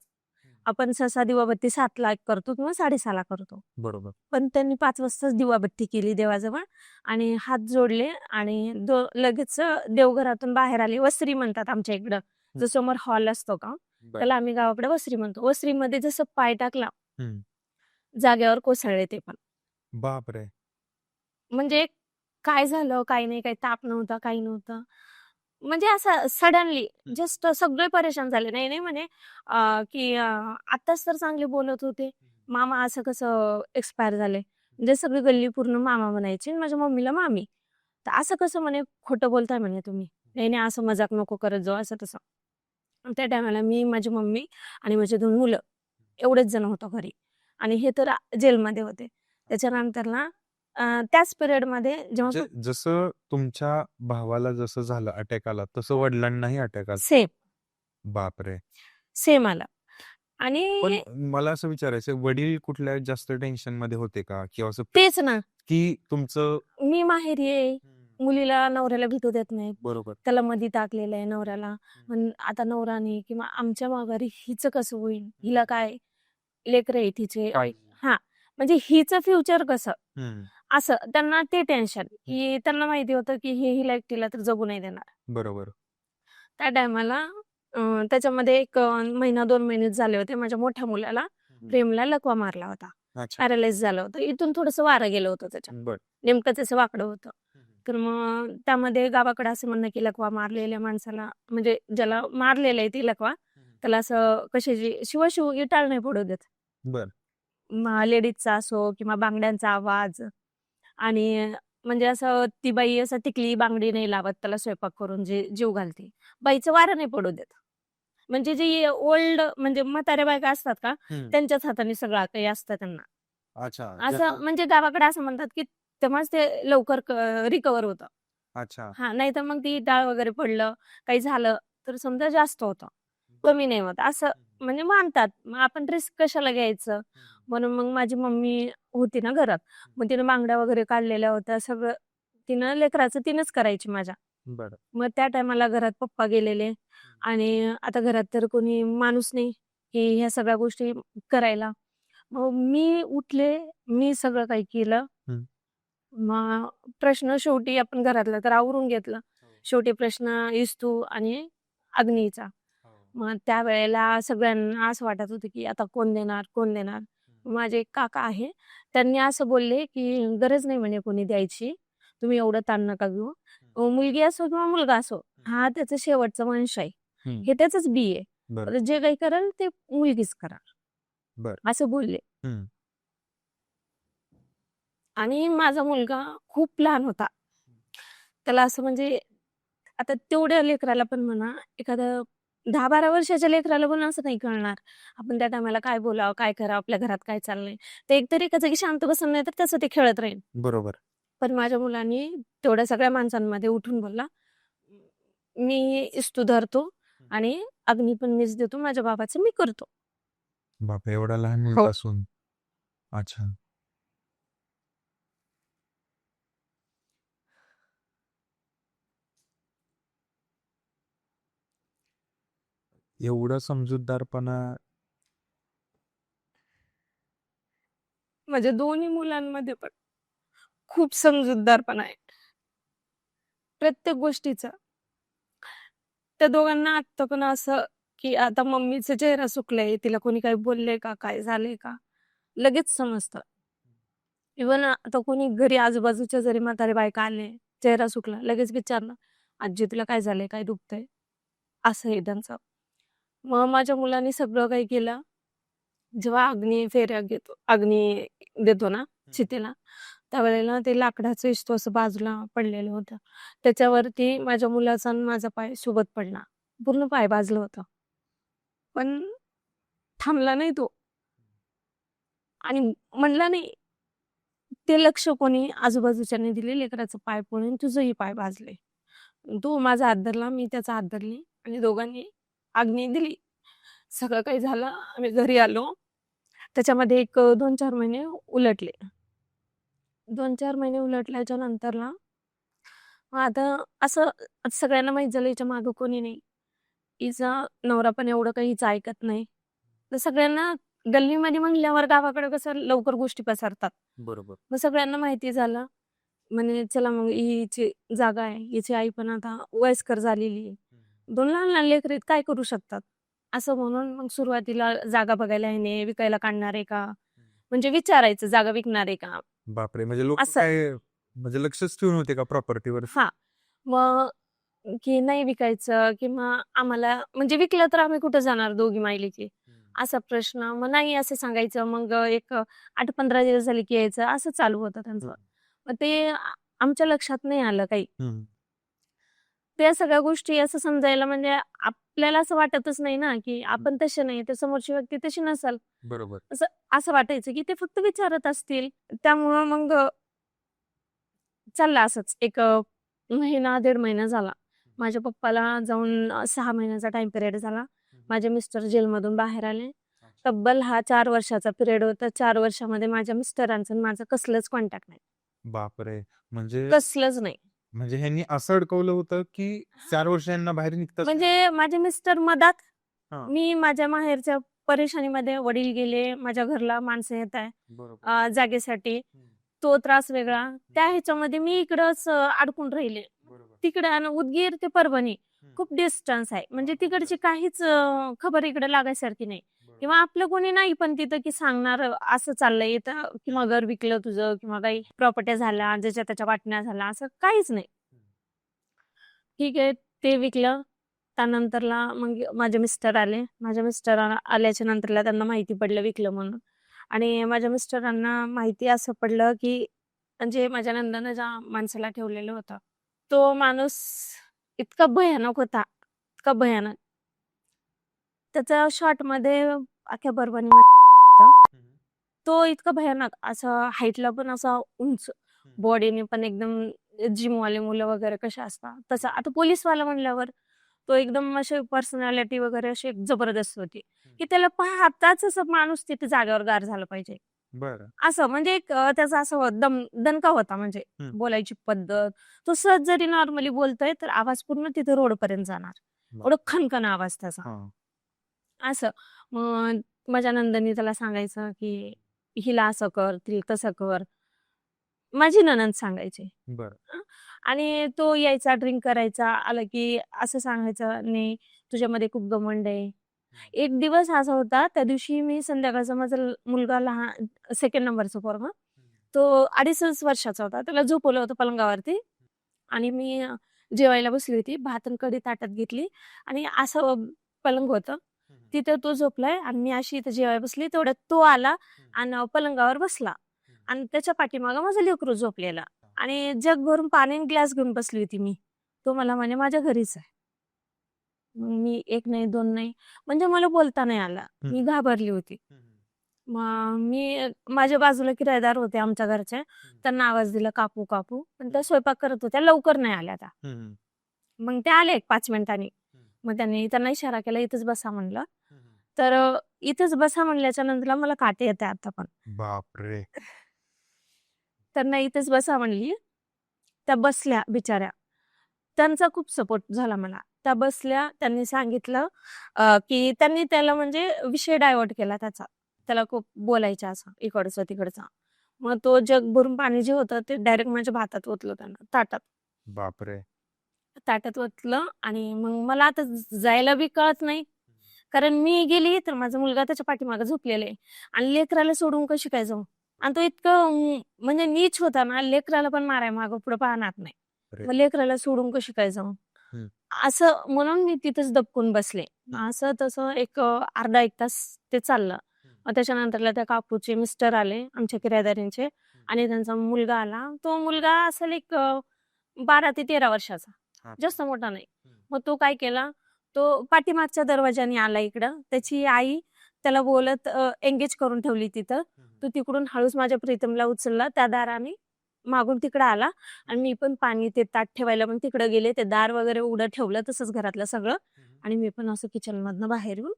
आपण सहसा दिवाबत्ती 7:00ला करतो किंवा 6:30ला करतो.
बरोबर.
पण त्यांनी 5 वाजताच दिवाबत्ती केली देवाजवळ आणि हात जोडले आणि लगेच देवघरातून बाहेर आले. वसरी म्हणतात आमच्या इकडं. जो समोर हॉल असतो का,
बरं.
त्याला आम्ही गावाकडे वसरी म्हणतो. वसरीमध्ये जसं पाय टाकला,
हं.
जागेवर कोसळले ते पण.
बापरे!
म्हणजे काय झालं, काय नाही, काही ताप नव्हता, काही नव्हतं. म्हणजे असं सडनली जस्ट सगळे परेशान झाले. नाही, नाही म्हणे की आत्ताच तर चांगले बोलत होते. मामा असं कसं एक्सपायर झाले. म्हणजे सगळी गल्ली पूर्ण मामा म्हणायची आणि माझ्या मम्मीला मामी. तर असं कसं म्हणे खोटं बोलताय म्हणे तुम्ही. नाही, नाही असं मजाक नको करत जाऊ असं तसं. आणि त्या टायमाला मी, माझी मम्मी आणि माझी 2 मुलं एवढेच जण होतो घरी आणि हे तर जेलमध्ये होते. त्याच्यानंतर ना त्याच पिरियडमध्ये जेव्हा
जसं तुमच्या भावाला जसं झालं अटॅक आला, तसं वडिलांनाही अटॅक आला.
सेम,
बापरे!
सेम आला
पण
आणि
मला असं विचारायचं वडील कुठल्या जास्त टेन्शनमध्ये होते का? किंवा असं
तेच ना,
की तुमचं
मी माहेरी आहे. मुलीला नवऱ्याला भेटू देत नाहीत.
बरोबर.
त्याला मधी टाकलेलं आहे नवऱ्याला. पण आता नवरा नाही किंवा आमच्या माघारी हिचं कसं होईल? हिला काय लेकरं आहेत हिचे.
काय?
हां, म्हणजे हिचं फ्युचर कसं?
हं.
असं त्यांना ते टेन्शन, की त्यांना माहिती होतं, की हे हिला एकटीला तर जगू नाही देणार.
बरोबर.
त्या टायमाला त्याच्यामध्ये 1 महिना 2 महिनेच झाले होते. माझ्या मोठ्या मुलाला प्रेमला लकवा मारला होता.
अच्छा.
पॅरालाईज झालं होतं. इथून थोडंसं वारं गेलं होतं त्याच्यात.
बरं.
नेमकंच असं वाकडं होतं. तर मग त्यामध्ये गावाकडे असं म्हणणं की लकवा मारलेल्या माणसाला म्हणजे ज्याला मारलेलं आहे ती लकवा, त्याला असं कशाची शिवाशिव इटाळ नाही पडू देत.
बरं.
लेडीजचा असो किंवा बांगड्यांचा आवाज आणि म्हणजे असं ती बाई असं टिकली बांगडी नाही लावत त्याला स्वयंपाक करून जे जीव घालते. बाईचं वारं नाही पडू देत. म्हणजे जी ओल्ड म्हणजे म्हाताऱ्या बायका असतात का,
हं.
त्यांच्याच हाताने सगळं काही असतं त्यांना.
अच्छा.
असं म्हणजे गावाकडे असं म्हणतात, की तेव्हाच ते लवकर रिकव्हर होतं.
अच्छा.
हां, नाहीतर मग ती डाळ वगैरे पडलं, काही झालं तर समजा जास्त होतं. कमी नाही होत. असं म्हणजे मानतात. मग आपण रिस्क कशाला घ्यायचं? म्हणून मग माझी मम्मी होती ना घरात. मग तिनं बांगड्या वगैरे काढलेल्या होत्या. सगळं तिनं लेकराचं तिनंच करायची माझ्या.
बरं.
मग त्या टायमाला घरात पप्पा गेलेले आणि आता घरात तर कोणी माणूस नाही, की ह्या सगळ्या गोष्टी करायला. मग मी उठले, मी सगळं काही केलं.
हं.
मग प्रश्न शेवटी आपण घरातला तर आवरून घेतलं. शेवटी प्रश्न इस्तू आणि अग्नीचा. मग त्यावेळेला सगळ्यांना असं वाटत होतं, की आता कोण देणार, कोण देणार? माझे एक काका आहे. त्यांनी असं बोलले, की "गरज नाही म्हणे कोणी द्यायची. तुम्ही एवढं ताण नका घेऊ. मुलगी असो किंवा मुलगा असो, हा त्याचा शेवटचा वंश आहे.
हं.
हे त्याचंच बी आहे.
बरं.
तर जे काही करेल ते मुलगीच करणार."
बरं.
असं बोलले.
हं.
आणि माझा मुलगा खूप लहान होता. त्याला असं म्हणजे आता तेवढ्या लेकराला पण म्हणा, एखादं 10-12 वर्षाच्या लेकराला पण असं नाही कळणार. आपण त्या टायमाला काय बोलावं, काय करावं, आपल्या घरात काय चाललंय. ते एकतरी एका जागी शांत बसून नाही तर त्याचं ते खेळत राहील.
बरोबर.
पण माझ्या मुलांनी तेवढ्या सगळ्या माणसांमध्ये उठून बोलला, "मी इस्तू धरतो आणि अग्नी पण मीच देतो. माझ्या बाबाचं मी करतो."
बापरे! एवढा लहान
हो.
मुलगा असून. अच्छा. एवढा समजूतदारपणा
माझ्या दोन्ही मुलांमध्ये पण खूप समजूतदारपणा आहे. प्रत्येक गोष्टीचा. त्या दोघांना आत्ता पण असं, की आता मम्मीचा चेहरा सुकलाय, तिला कोणी काही बोललंय का? काय झालंय का? लगेच समजतं. इव्हन आता कोणी घरी आजूबाजूच्या जरी म्हातारे बायका आले, चेहरा सुकला, लगेच विचारलं, "आजी तुला काय झालंय? काय दुखतंय?" असं आहे त्यांचं. मग माझ्या मुलांनी सगळं काही केलं. जेव्हा अग्नी फेऱ्या घेतो अग्नी देतो ना चितेला, त्यावेळेला ते लाकडाचं इस्तू असं बाजूला पडलेलं होतं. त्याच्यावरती माझ्या मुलाचा आणि माझा पाय सोबत पडला. पूर्ण पाय भाजलं होतं. पण थांबला नाही तो आणि म्हणला नाही. ते लक्ष कोणी आजूबाजूच्यानी दिले, लेकराचं पाय पडून तुझंही पाय भाजले. तो माझा हात धरला, मी त्याचा हात धरली आणि दोघांनी आग्नेय दिली. सगळं काही झालं. आम्ही घरी आलो. त्याच्यामध्ये एक 2-4 महिने उलटले. 2-4 महिने उलटल्याच्या नंतरला मग आता असं सगळ्यांना माहीत झालं हिच्या मागं कोणी नाही. हिचा नवरा पण एवढं काही हिचं ऐकत नाही. तर सगळ्यांना गल्लीमध्ये म्हणल्यावर गावाकडे कसं लवकर गोष्टी पसरतात.
बरोबर.
मग सगळ्यांना माहिती झालं. म्हणे चला मग हिची जागा आहे. हिची आई पण आता वयस्कर झालेली आहे. 2 लहान-लहान लेकरं आहेत, काय करू शकतात? असं म्हणून मग सुरुवातीला जागा बघायला येणे, विकायला काढणार आहे का? म्हणजे विचारायचं जागा विकणार आहे का?
बापरे! म्हणजे लोक
असं.
काय म्हणजे लक्षच ठेवून होते का प्रॉपर्टीवर?
हां. मग की नाही विकायचं किंवा आम्हाला म्हणजे विकलं तर आम्ही कुठं जाणार दोघी मायलेकी? असा प्रश्न. मग नाही असं सांगायचं. मग एक 8-15 दिवस झाले की यायचं. असं चालू होतं त्यांचं. मग ते आमच्या लक्षात नाही आलं काही. त्या सगळ्या गोष्टी असं समजायला म्हणजे आपल्याला असं वाटतच नाही ना, की आपण तसे नाही, तर समोरची व्यक्ती तशी नसेल.
बरोबर.
असं असं वाटायचं की ते फक्त विचारत असतील. त्यामुळं मग चाललं असंच. एक महिना, 1.5 महिना झाला. माझ्या पप्पाला जाऊन 6 महिन्याचा टाईम पिरियड झाला. माझे मिस्टर जेलमधून बाहेर आले. तब्बल हा 4 वर्षाचा पिरियड होता. 4 वर्षामध्ये माझ्या मिस्टरांचं आणि माझं कसलंच कॉन्टॅक्ट नाही.
बापरे! म्हणजे
कसलंच नाही.
म्हणजे ह्यांनी असं अडकवलं होतं, की 4 वर्ष यांना बाहेर निघताच नाही.
म्हणजे माझे मिस्टर मधात,
हां.
मी माझ्या माहेरच्या परेशानीमध्ये, वडील गेले, माझ्या घरला माणसं येत आहे
बरोबर.
जागेसाठी. तो त्रास वेगळा. त्या ह्याच्यामध्ये मी इकडंच अडकून राहिले.
बरोबर.
तिकडे आणि उदगीर ते परभणी खूप डिस्टन्स आहे. म्हणजे तिकडची काहीच खबर इकडे लागायसारखी नाही. किंवा आपलं कोणी नाही पण तिथं की सांगणार असं चाललंय इथं किंवा घर विकलं तुझं किंवा काही प्रॉपर्ट्या झाल्या, ज्याच्या त्याच्या वाटण्या झाल्या, असं काहीच नाही. ठीक आहे, ते विकलं. त्यानंतरला मग माझे मिस्टर आले. माझ्या मिस्टर आल्याच्या नंतरला त्यांना माहिती पडलं विकलं म्हणून. आणि माझ्या मिस्टरांना माहिती असं पडलं, की म्हणजे माझ्या नंदनं ज्या माणसाला ठेवलेलं होतं, तो माणूस इतका भयानक होता, इतका भयानक. त्याचा शॉर्टमध्ये अख्ख्या परभणीमध्ये होता. तो इतका भयानक असा हाईटला पण असा उंच, बॉडीने पण एकदम जिमवाले मुलं वगैरे कसे असतात तसा. आता पोलीसवाला म्हणल्यावर तो एकदम अशी पर्सनॅलिटी वगैरे अशी एक जबरदस्त होती, की त्याला पाहताच असं माणूस तिथे जागेवर गार झाला पाहिजे.
बरं.
असं म्हणजे एक त्याचा असं दणका होता म्हणजे बोलायची पद्धत. तो सहज जरी नॉर्मली बोलतोय तर आवाज पूर्ण तिथे रोडपर्यंत जाणार. एवढं खणखण आवाज त्याचा.
हां.
असं. मग माझ्या नंदनी त्याला सांगायचं, की हिला असं कर, तिला तसं कर. माझी नणंद सांगायची.
बरं.
हं. आणि तो यायचा, ड्रिंक करायचा, आला की असं सांगायचं, "नाही, तुझ्यामध्ये खूप घमंड आहे." एक दिवस असा होता, त्या दिवशी मी संध्याकाळचा माझा मुलगा लहान 2nd नंबरचा पोरगा, तो 2.5 वर्षाचा होता. त्याला झोपवलं होतं पलंगावरती आणि मी जेवायला बसली होती. भात आणि कढी ताटात घेतली आणि असं पलंग होतं. तिथं तो झोपलाय आणि मी अशी इथं जेवायला बसली. तेवढ्यात तो आला आणि पलंगावर बसला आणि त्याच्या पाठीमागं माझं लेकरू झोपलेलं आणि जग भरून पाणी आणि ग्लास घेऊन बसली होती मी. तो मला म्हणे, "माझ्या घरीच आहे." मग मी 1 नाही, 2 नाही, म्हणजे मला बोलता नाही आलं. मी घाबरली होती. मग मी माझ्या बाजूला किरायदार होते आमच्या घरचे. त्यांना आवाज दिला, "काकू, काकू." पण त्या स्वयंपाक करत होत्या. लवकर नाही आल्या त्या. मग त्या आल्या एक 5 मिनिटांनी. मग त्यांना इशारा केला, "इथंच बसा" म्हणलं. तर इथंच बसा म्हणल्याच्या नंतरला मला काटे येते आता पण.
बापरे!
त्यांना इथेच बसा म्हणली. त्या बसल्या बिचाऱ्या. त्यांचा खूप सपोर्ट झाला मला. त्या बसल्या. त्यांनी सांगितलं की त्यांनी त्याला म्हणजे विषय डायव्हर्ट केला त्याचा. त्याला खूप बोलायच्या असं इकडचं तिकडचं. मग तो जग भरून पाणी जे होतं ते डायरेक्ट माझ्या भातात ओतलं त्यांना, ताटात.
बापरे!
ताटात ओतलं आणि मग मला आता जायला बी कळत नाही. कारण मी गेली तर माझा मुलगा त्याच्या पाठीमागे झोपलेला आहे आणि लेकराला सोडून कशी काय जाऊ? आणि तो इतकं म्हणजे नीच होता ना, लेकराला पण मारायला मागं पुढे पाहणार नाही.
अरे!
मग लेकराला सोडून कशी काय जाऊ? असं म्हणून मी तिथेच दबकून बसले. असं तसं एक अर्धा 1 तास ते चाललं. मग त्याच्यानंतरला त्या काकूचे मिस्टर आले, आमच्या किरायदारींचे आणि त्यांचा मुलगा आला. तो मुलगा असेल एक 12 ते 13 वर्षाचा. जास्त मोठा नाही. मग तो काय केला, तो पाठीमागच्या दरवाजाने आला इकडं. त्याची आई त्याला बोलत एंगेज करून ठेवली तिथं. तो तिकडून हळूच माझ्या प्रीतमला उचलला, त्या दाराने मागून तिकडं आला आणि मी पण पाणी ते ताट ठेवायला पण तिकडं गेले. ते दार वगैरे उघडं ठेवलं तसंच घरातलं सगळं आणि मी पण असं किचनमधनं बाहेर येऊन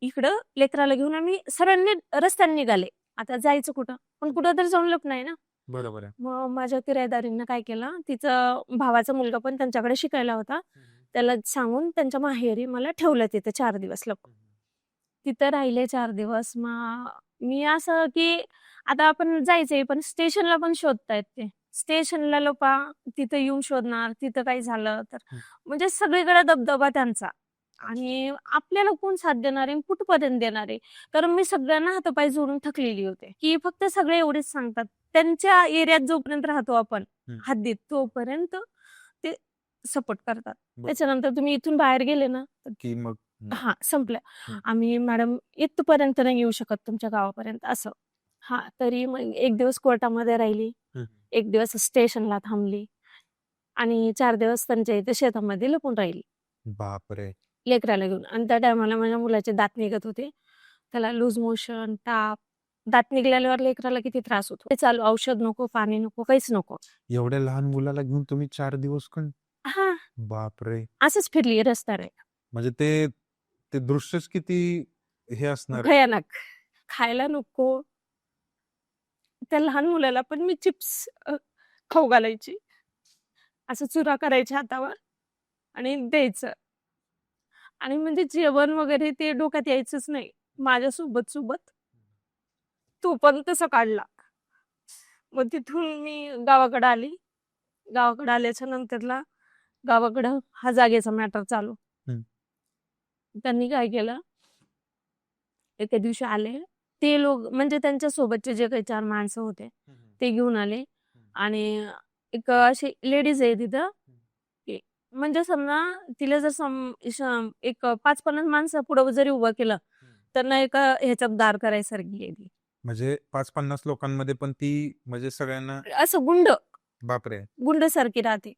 इकडं लेकराला घेऊन आम्ही सगळ्यांनी रस्त्याने निघाले. आता जायचं कुठं? पण कुठं तर जाऊन लपणार ना.
बरोबर आहे.
मग माझ्या किरायदारीनं काय केलं, तिचा भावाचा मुलगा पण त्यांच्याकडे शिकायला होता. त्याला सांगून त्यांच्या माहेरी मला ठेवलं तिथं 4 दिवस लपून. तिथं राहिले 4 दिवस. मग मी असं की आता आपण जायचंय पण स्टेशनला पण शोधतायत ते. स्टेशनला लपा, तिथं येऊन शोधणार, तिथं काही झालं तर. म्हणजे सगळीकडे दबदबा त्यांचा. आणि आपल्याला कोण साथ देणार आहे, कुठपर्यंत देणार आहे? कारण मी सगळ्यांना हातापाय जोडून थकलेली होते, की फक्त सगळे एवढेच सांगतात. त्यांच्या एरियात जोपर्यंत राहतो आपण हद्दीत तोपर्यंत ते सपोर्ट करतात. त्याच्यानंतर तुम्ही इथून बाहेर गेले ना
की मग
हा संपलं. आम्ही मॅडम इथपर्यंत नाही येऊ शकत तुमच्या गावापर्यंत असं. हा तरी मग एक दिवस कोर्टामध्ये राहिली, एक दिवस स्टेशनला थांबली आणि 4 दिवस त्यांच्या इथे शेतामध्ये लपून राहिली
बापरे!
लेकराला घेऊन. आणि त्या टायमाला माझ्या मुलाचे दात निघत होते. त्याला लूज मोशन, ताप. दात निघाल्यावर लेकराला किती त्रास होतो. ते चालू औषध नको, पाणी नको, काहीच नको.
एवढ्या लहान मुलाला घेऊन तुम्ही 4 दिवस
हा
बापरे!
असंच फिरली रस्त्याने.
म्हणजे ते दृश्यच किती हे असणार आहे.
भयानक. खायला नको. त्या लहान मुलाला पण मी चिप्स खाऊ घालायची. असं चुरा करायच्या हातावर आणि द्यायचं. आणि म्हणजे जेवण वगैरे ते डोक्यात यायचंच नाही. माझ्यासोबत तो पण तसा काढला. मग तिथून मी गावाकडे आली. गावाकडे आल्याच्या नंतरला गावाकडं हा जागेचा मॅटर चालू. त्यांनी काय केलं, एके दिवशी आले ते लोक, म्हणजे त्यांच्या सोबतचे जे काही 4 माणसं होते ते घेऊन आले आणि एक अशी लेडीज आहे तिथं. म्हणजे समजा तिला जर एक 5-50 माणसं पुढं जरी उभं केलं तर ना एका ह्याच्यात दार करायसारखी आहे ती.
म्हणजे 5-50 लोकांमध्ये पण ती म्हणजे सगळ्यांना
असं गुंड
बापरे!
गुंड सारखी राहते.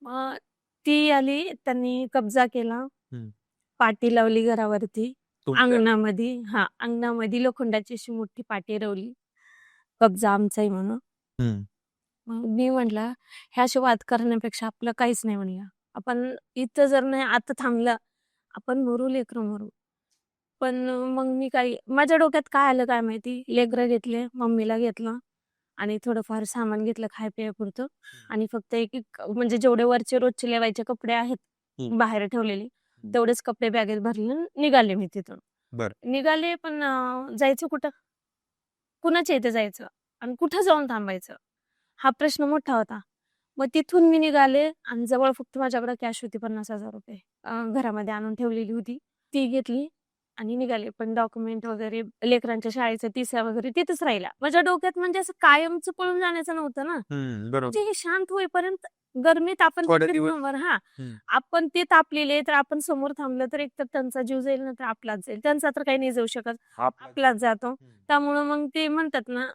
मग ती आली, त्यांनी कब्जा केला, पाटी लावली घरावरती, अंगणामध्ये अंगणामध्ये लोखंडाची अशी मोठी पाटी रवली, कब्जा आमचा आहे म्हणून. मग मी म्हटलं हे असे वाद करण्यापेक्षा आपलं काहीच नाही म्हणलं. आपण इथं जर नाही आता थांबलं, आपण मरू, लेकरं मरू. पण मग मी माझ्या डोक्यात काय आलं काय माहिती, लेकरं घेतले, मम्मीला घेतलं आणि थोडंफार सामान घेतलं खाय पियापुरतं आणि फक्त एक म्हणजे जेवढे वरचे रोजचे लेवायचे कपडे आहेत बाहेर ठेवलेले तेवढेच कपडे बॅगेत भरले निघाले मी तिथून. निघाले पण जायचं कुठं, कुणाच्या इथे जायचं आणि कुठं जाऊन थांबायचं हा प्रश्न मोठा होता. मग तिथून मी निघाले आणि जवळ फक्त माझ्याकडे कॅश होती 50,000 रुपये घरामध्ये आणून ठेवलेली होती, ती घेतली आणि निघाले. पण डॉक्युमेंट वगैरे लेकरांच्या शाळेचा तिसा वगैरे तिथेच राहिला. माझ्या डोक्यात म्हणजे असं कायमचं पळून जाण्याचं नव्हतं ना. म्हणजे हे शांत होईपर्यंत गरमीत आपण आपण ते तापलेले तर आपण समोर थांबलं तर एकतर त्यांचा जीव जाईल ना तर आपलाच जाईल. त्यांचा तर काही नाही जाऊ शकत, आपलाच जातो. त्यामुळं मग ते म्हणतात ना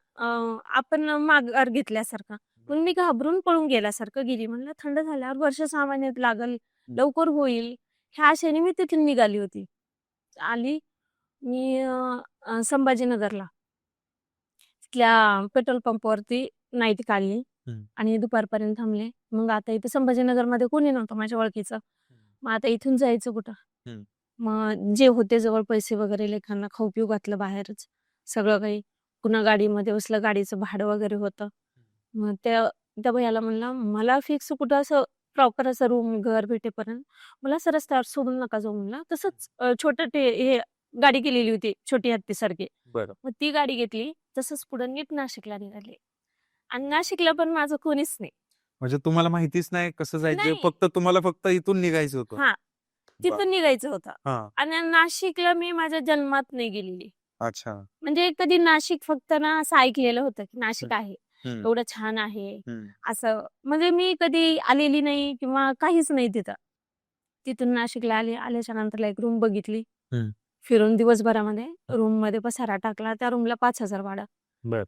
आपण माघार घेतल्यासारखं. मग मी घाबरून पळून गेल्यासारखं गेली. म्हणलं थंड झाल्यावर वर्ष 6 महिन्यात लागल, लवकर होईल ह्या आशेने मी तिथून निघाली होती. आली मी संभाजीनगरला, तिथल्या पेट्रोल पंपवरती नाईट काढली आणि दुपारपर्यंत थांबले. मग आता इथं संभाजीनगरमध्ये कोणी नव्हतं माझ्या ओळखीचं. मग आता इथून जायचं कुठं. मग जे होते जवळ पैसे वगैरे लेखांना खाऊ पिऊ घातलं बाहेरच सगळं काही. पुन्हा गाडीमध्ये बसलं, गाडीचं भाडं वगैरे होतं. मग त्या भैयाला म्हणलं मला फिक्स कुठं असं प्रॉपर असं रूम घर भेटेपर्यंत मला असं रस्त्यावर सोडून नका जाऊ म्हणलं. तसंच छोटं हे गाडी केलेली होती छोटी हत्तीसारखी. मग ती गाडी घेतली, तसंच पुढे नीट नाशिकला निघाले आणि नाशिकला पण माझं कोणीच नाही.
म्हणजे तुम्हाला माहितीच नाही कसं जायचं, फक्त इथून निघायचं होतं.
तिथून निघायचं होतं. आणि नाशिकला मी माझ्या जन्मात नाही गेलेली.
अच्छा.
म्हणजे कधी नाशिक फक्त ना असं ऐकलेलं होतं की नाशिक आहे, एवढं छान आहे असं. म्हणजे मी कधी आलेली नाही किंवा काहीच नाही तिथं. तिथून नाशिकला आल्याच्या नंतर एक रूम बघितली, फिरून दिवसभरामध्ये रूम मध्ये पसारा टाकला. त्या रूमला 5,000 भाडं.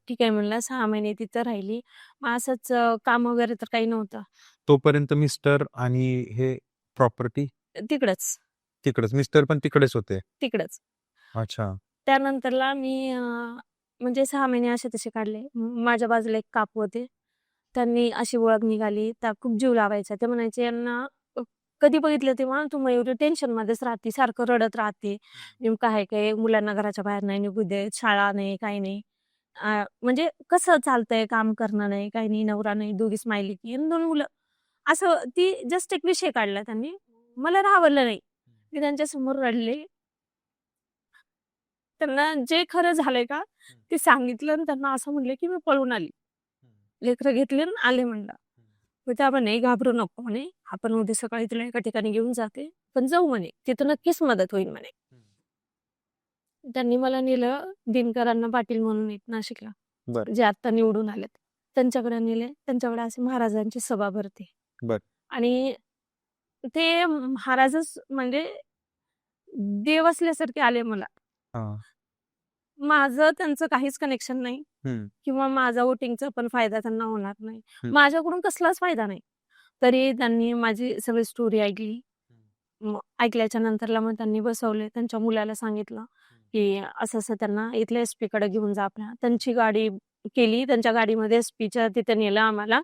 ठीक आहे म्हणलं. 6 महिने तिथं राहिली. मग असंच काम वगैरे तर काही नव्हतं.
तोपर्यंत मिस्टर आणि हे प्रॉपर्टी
तिकडच
मिस्टर पण तिकडेच होते.
तिकडच.
अच्छा.
त्यानंतरला मी म्हणजे 6 महिने असे तसे काढले. माझ्या बाजूला एक काकू होते. त्यांनी अशी ओळख निघाली. त्या खूप जीव लावायच्या. ते म्हणायचे, "यांना कधी बघितलं तेव्हा तू मयुरी टेन्शनमध्येच राहते, सारखं रडत राहते. नेमकं आहे काय? मुलांना घराच्या बाहेर नाही निघू देत, शाळा नाही, काही नाही. म्हणजे कसं चालतंय, काम करणं नाही, काही नाही, नवरा नाही, दोघी स्माइली आणि 2 मुलं." असं ती जस्ट एक विषय काढला त्यांनी. मला राहावलं नाही. मी त्यांच्यासमोर रडले. त्यांना जे खरं झालंय का ते सांगितलं आणि त्यांना असं म्हणले, की "मी पळून आली. लेकरं घेतली आणि आले" म्हणलं. मग त्या म्हणे, "घाबरू नको" म्हणे. "आपण उद्या सकाळी तुला एका ठिकाणी घेऊन जाते. पण जाऊ" म्हणे. "तिथं नक्कीच मदत होईल" म्हणे. त्यांनी मला नेलं दिनकरांना पाटील म्हणून आहेत नाशिकला.
बरं.
जे आत्ता निवडून आलेत. त्यांच्याकडे नेले. त्यांच्याकडे असे महाराजांची सभा भरते.
बरं.
आणि ते महाराजच म्हणजे देव असल्यासारखे आले मला.
हां.
माझं त्यांचं काहीच कनेक्शन नाही
हं.
किंवा माझा वोटिंगचा पण फायदा त्यांना होणार नाही.
हं.
माझ्याकडून कसलाच फायदा नाही. तरी त्यांनी माझी सगळी स्टोरी ऐकली. मग ऐकल्याच्या नंतरला मग त्यांनी बसवले. त्यांच्या मुलाला सांगितलं, की असं-असं त्यांना इथल्या एस-पीकडे घेऊन जा आपल्या. त्यांची गाडी केली. त्यांच्या गाडीमध्ये एस-पीच्या तिथे नेलं आम्हाला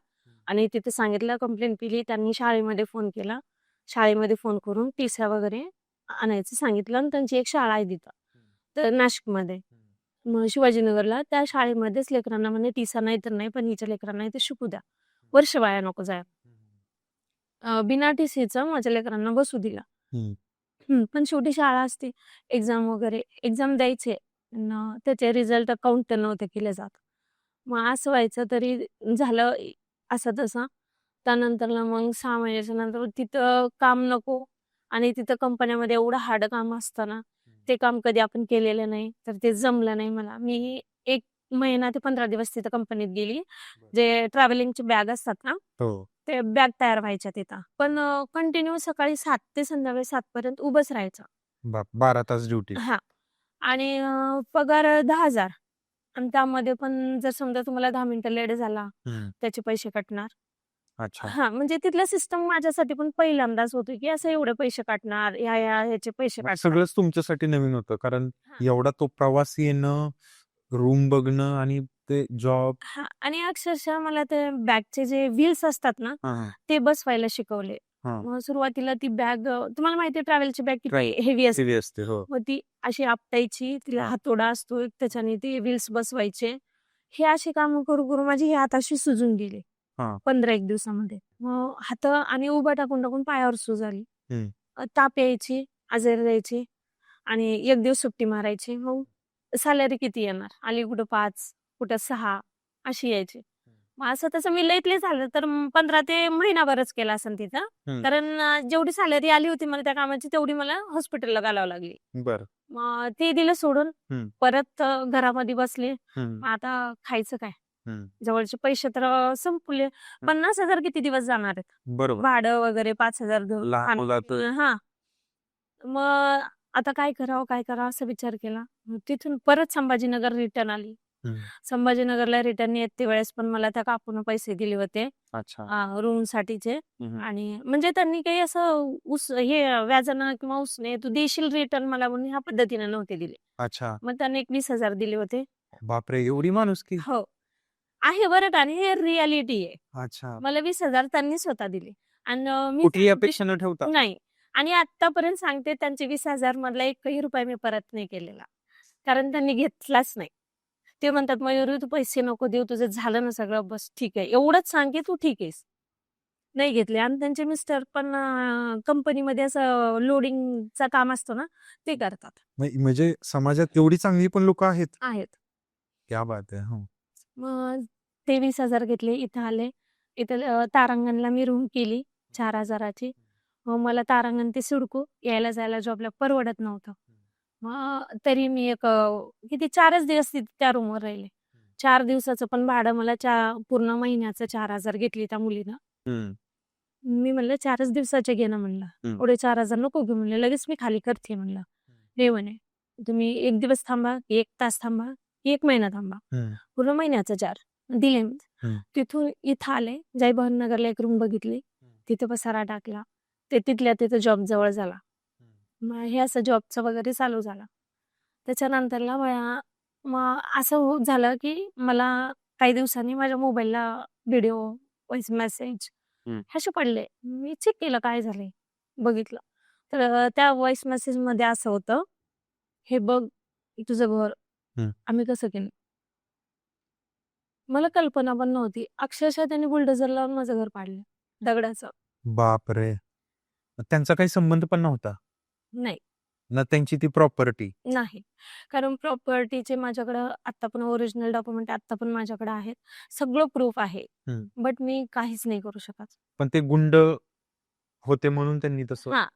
आणि तिथे सांगितलं, कंप्लेंट केली. त्यांनी शाळेमध्ये फोन केला. शाळेमध्ये फोन करून टीस्या वगैरे आणायचं सांगितलं आणि त्यांची एक शाळा आहे तिथं. तर नाशिकमध्ये. मग शिवाजीनगरला त्या शाळेमध्येच लेकरांना म्हणे टीसा नाही तर नाही, पण हिच्या लेकरांना इथे शिकू द्या. वर्ष वाया नको जायला. बिना टीसीचं माझ्या लेकरांना बसू दिला. पण शेवटी शाळा असते, एक्झाम वगैरे एक्झाम द्यायचे. त्याचे रिझल्ट काउंट तर नव्हते केले जात. मग असं व्हायचं तरी झालं असं तसं. त्यानंतरला मग 6 महिन्याच्या नंतर तिथं काम नको आणि तिथं कंपन्यामध्ये एवढं हार्ड काम असतं ना, ते काम कधी आपण केलेलं नाही, तर ते जमलं नाही मला. मी 1 महिना ते 15 दिवस तिथं कंपनीत गेली. जे ट्रॅव्हलिंगचे बॅग असतात ना,
हो.
ते बॅग तयार व्हायच्या तिथं. पण कंटिन्यू सकाळी 7 ते संध्याकाळी 7 पर्यंत उभंच राहायचं.
12 तास ड्युटी.
हां. आणि पगार 10,000 आणि त्यामध्ये पण जर समजा तुम्हाला 10 मिनिटं लेट झाला, त्याचे पैसे कटणार.
अच्छा.
हां, म्हणजे तिथलं सिस्टम माझ्यासाठी पण पहिल्यांदाच होतं, की असं एवढे पैसे काटणार, ह्याचे पैसे
मग
काटणार.
सगळंच तुमच्यासाठी नवीन होतं. कारण
हां.
एवढा तो प्रवास येणं, रूम बघणं आणि ते जॉब.
हां. आणि अक्षरशः मला ते बॅगचे जे व्हील्स असतात ना,
हां,
ते बसवायला शिकवले.
हां.
मग सुरुवातीला ती बॅग तुम्हाला माहिती आहे ट्रॅव्हलची बॅग किती
Right.
हेवी असते.
हेवी असते. हो.
मग ती अशी आपटायची, तिला
हां.
हातोडा असतो एक, त्याच्याने ते व्हील्स बसवायचे. हे अशी कामं करू माझी ही हात अशी सुजून गेली
हां.
15-1 दिवसामध्ये. मग हात आणि उभा टाकून पायावर सूज आली.
हं.
ताप यायची, आजारी जायची आणि 1 दिवस सुट्टी मारायची. मग सॅलरी किती येणार? आली कुठं 5, कुठं 6 अशी यायची. मग असं तसं मी लईत लई झालं तर 15 ते महिनाभरच केला असेल तिथं.
हं.
कारण जेवढी सॅलरी आली होती मला त्या कामाची तेवढी मला हॉस्पिटलला घालावं लागली.
बरं.
मग ते दिलं सोडून.
हं.
परत घरामध्ये बसले.
हं.
मग आता खायचं काय?
हं.
जवळचे पैसे तर संपले. 50,000 किती दिवस जाणार आहेत?
बरोबर.
भाडं वगैरे 5,000 घेऊन
लहान मुलाचं.
हां. मग आता काय करावं असा विचार केला. मग तिथून परत संभाजीनगर रिटर्न आली.
हं.
संभाजीनगरला रिटर्न येते वेळेस पण मला त्या काकूनं पैसे दिले होते
अच्छा.
रूमसाठीचे.
हं.
आणि म्हणजे त्यांनी काही असं हे व्याजानं किंवा उसने तू देशील रिटर्न मला म्हणून ह्या पद्धतीने नव्हते दिले.
अच्छा.
मग त्यांनी एक 20,000 दिले होते.
बापरे! एवढी माणुसकी?
हो. आहे बरं का आणि हे रिॲलिटी आहे.
अच्छा.
मला 20,000 त्यांनी स्वतः दिले. आणि मी
कुठलीही अपेक्षा न ठेवता?
नाही. आणि आत्तापर्यंत सांगते त्यांचे 20,000 मधला एकही रुपया मी परत नाही केलेला. कारण त्यांनी घेतलाच नाही. ते म्हणतात, "मयुरी तू पैसे नको देऊ, तुझं झालं ना सगळं बस ठीक आहे. एवढंच सांग की तू ठीक आहेस." नाही घेतले आणि त्यांचे मिस्टर पण कंपनीमध्ये असं लोडिंगचं काम असतं ना, ते करतात.
म्हणजे समाजात एवढी चांगली पण लोकं आहेत?
आहेत.
क्या बात है! हो.
मग ते 20,000 घेतले, इथं आले. इथं तारांगणला मी रूम केली 4,000ची. मग मला तारांगण ते सिडको यायला जायला जॉबला परवडत नव्हतं. मग तरी मी एक किती 4च दिवस त्या रूमवर राहिले. 4 दिवसाचं पण भाडं मला पूर्ण महिन्याचं 4,000 घेतली त्या मुलीनं.
हं.
मी म्हणलं 4च दिवसाचे घे ना म्हणलं.
हं.
एवढे 4,000 नको घेऊ म्हणलं. लगेच मी खाली करते म्हणलं. "नाही" म्हणे. "तुम्ही 1 दिवस थांबा, 1 तास थांबा, 1 महिना थांबा.
हं.
पूर्ण महिन्याचं 4." दिले मी.
हं.
तिथून इथं आले. जयभवानीनगरला एक रूम बघितली. तिथे पसारा टाकला. ते तिथल्या तिथं जॉब जवळ झाला. मग हे असं जॉबचं वगैरे चालू झालं. त्याच्यानंतरला मग असं झालं की मला काही दिवसांनी माझ्या मोबाईलला व्हिडिओ, व्हॉइस मेसेज असे पडले. मी चेक केलं काय झालंय, बघितलं. तर त्या व्हॉइस मेसेजमध्ये असं होतं, "हे बघ तुझं घर
हं.
आम्ही कसं केलं." मला कल्पना पण नव्हती. अक्षरशः त्यांनी बुलडोझर लावून माझं घर पाडलं, दगडाचं.
बापरे! त्यांचा काही संबंध पण नव्हता?
नाही,
ना त्यांची ती प्रॉपर्टी?
नाही. कारण प्रॉपर्टीचे माझ्याकडं आत्ता पण ओरिजिनल डॉक्युमेंट आत्ता पण माझ्याकडे आहेत. सगळं प्रूफ आहे.
हं.
बट मी काहीच नाही करू शकत.
पण ते गुंड होते म्हणून त्यांनी तसं
हां.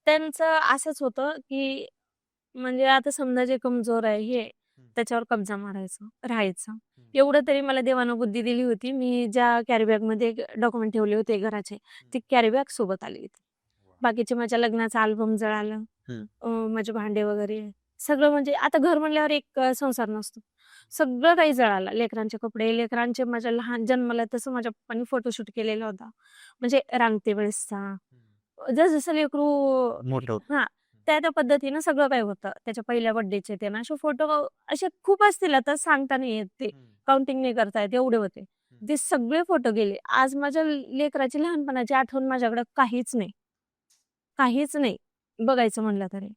त्यांचं असंच होतं, की म्हणजे आता समजा जे कमजोर आहे हे, त्याच्यावर कब्जा मारायचं, राहायचं. एवढं तरी मला देवानं बुद्धी दिली होती. मी ज्या कॅरी बॅगमध्ये डॉक्युमेंट ठेवले होते घराचे, ती कॅरी बॅग सोबत आली होती. बाकीचे माझ्या लग्नाचा अल्बम जळालं. माझे भांडे वगैरे सगळं म्हणजे आता घर म्हणल्यावर एक संसार नसतो. सगळं काही जळालं. लेकरांचे कपडे, लेकरांचे माझ्या लहान जन्मला तसं माझ्या पप्पांनी फोटोशूट केलेला होता. म्हणजे रांगते वेळेसचा. जसं लेकरू
मोठं होतं.
हां. त्या पद्धतीनं सगळं काही होतं. त्याच्या पहिल्या बर्थडेचे ते ना असे फोटो असे खूप असतील आता सांगता नाही येत ते. काउंटिंग नाही करता येत एवढे होते. ते सगळे फोटो गेले. आज माझ्या लेकराची लहानपणाची आठवण माझ्याकडे काहीच नाही. काहीच नाही बघायचं म्हणलं तरी.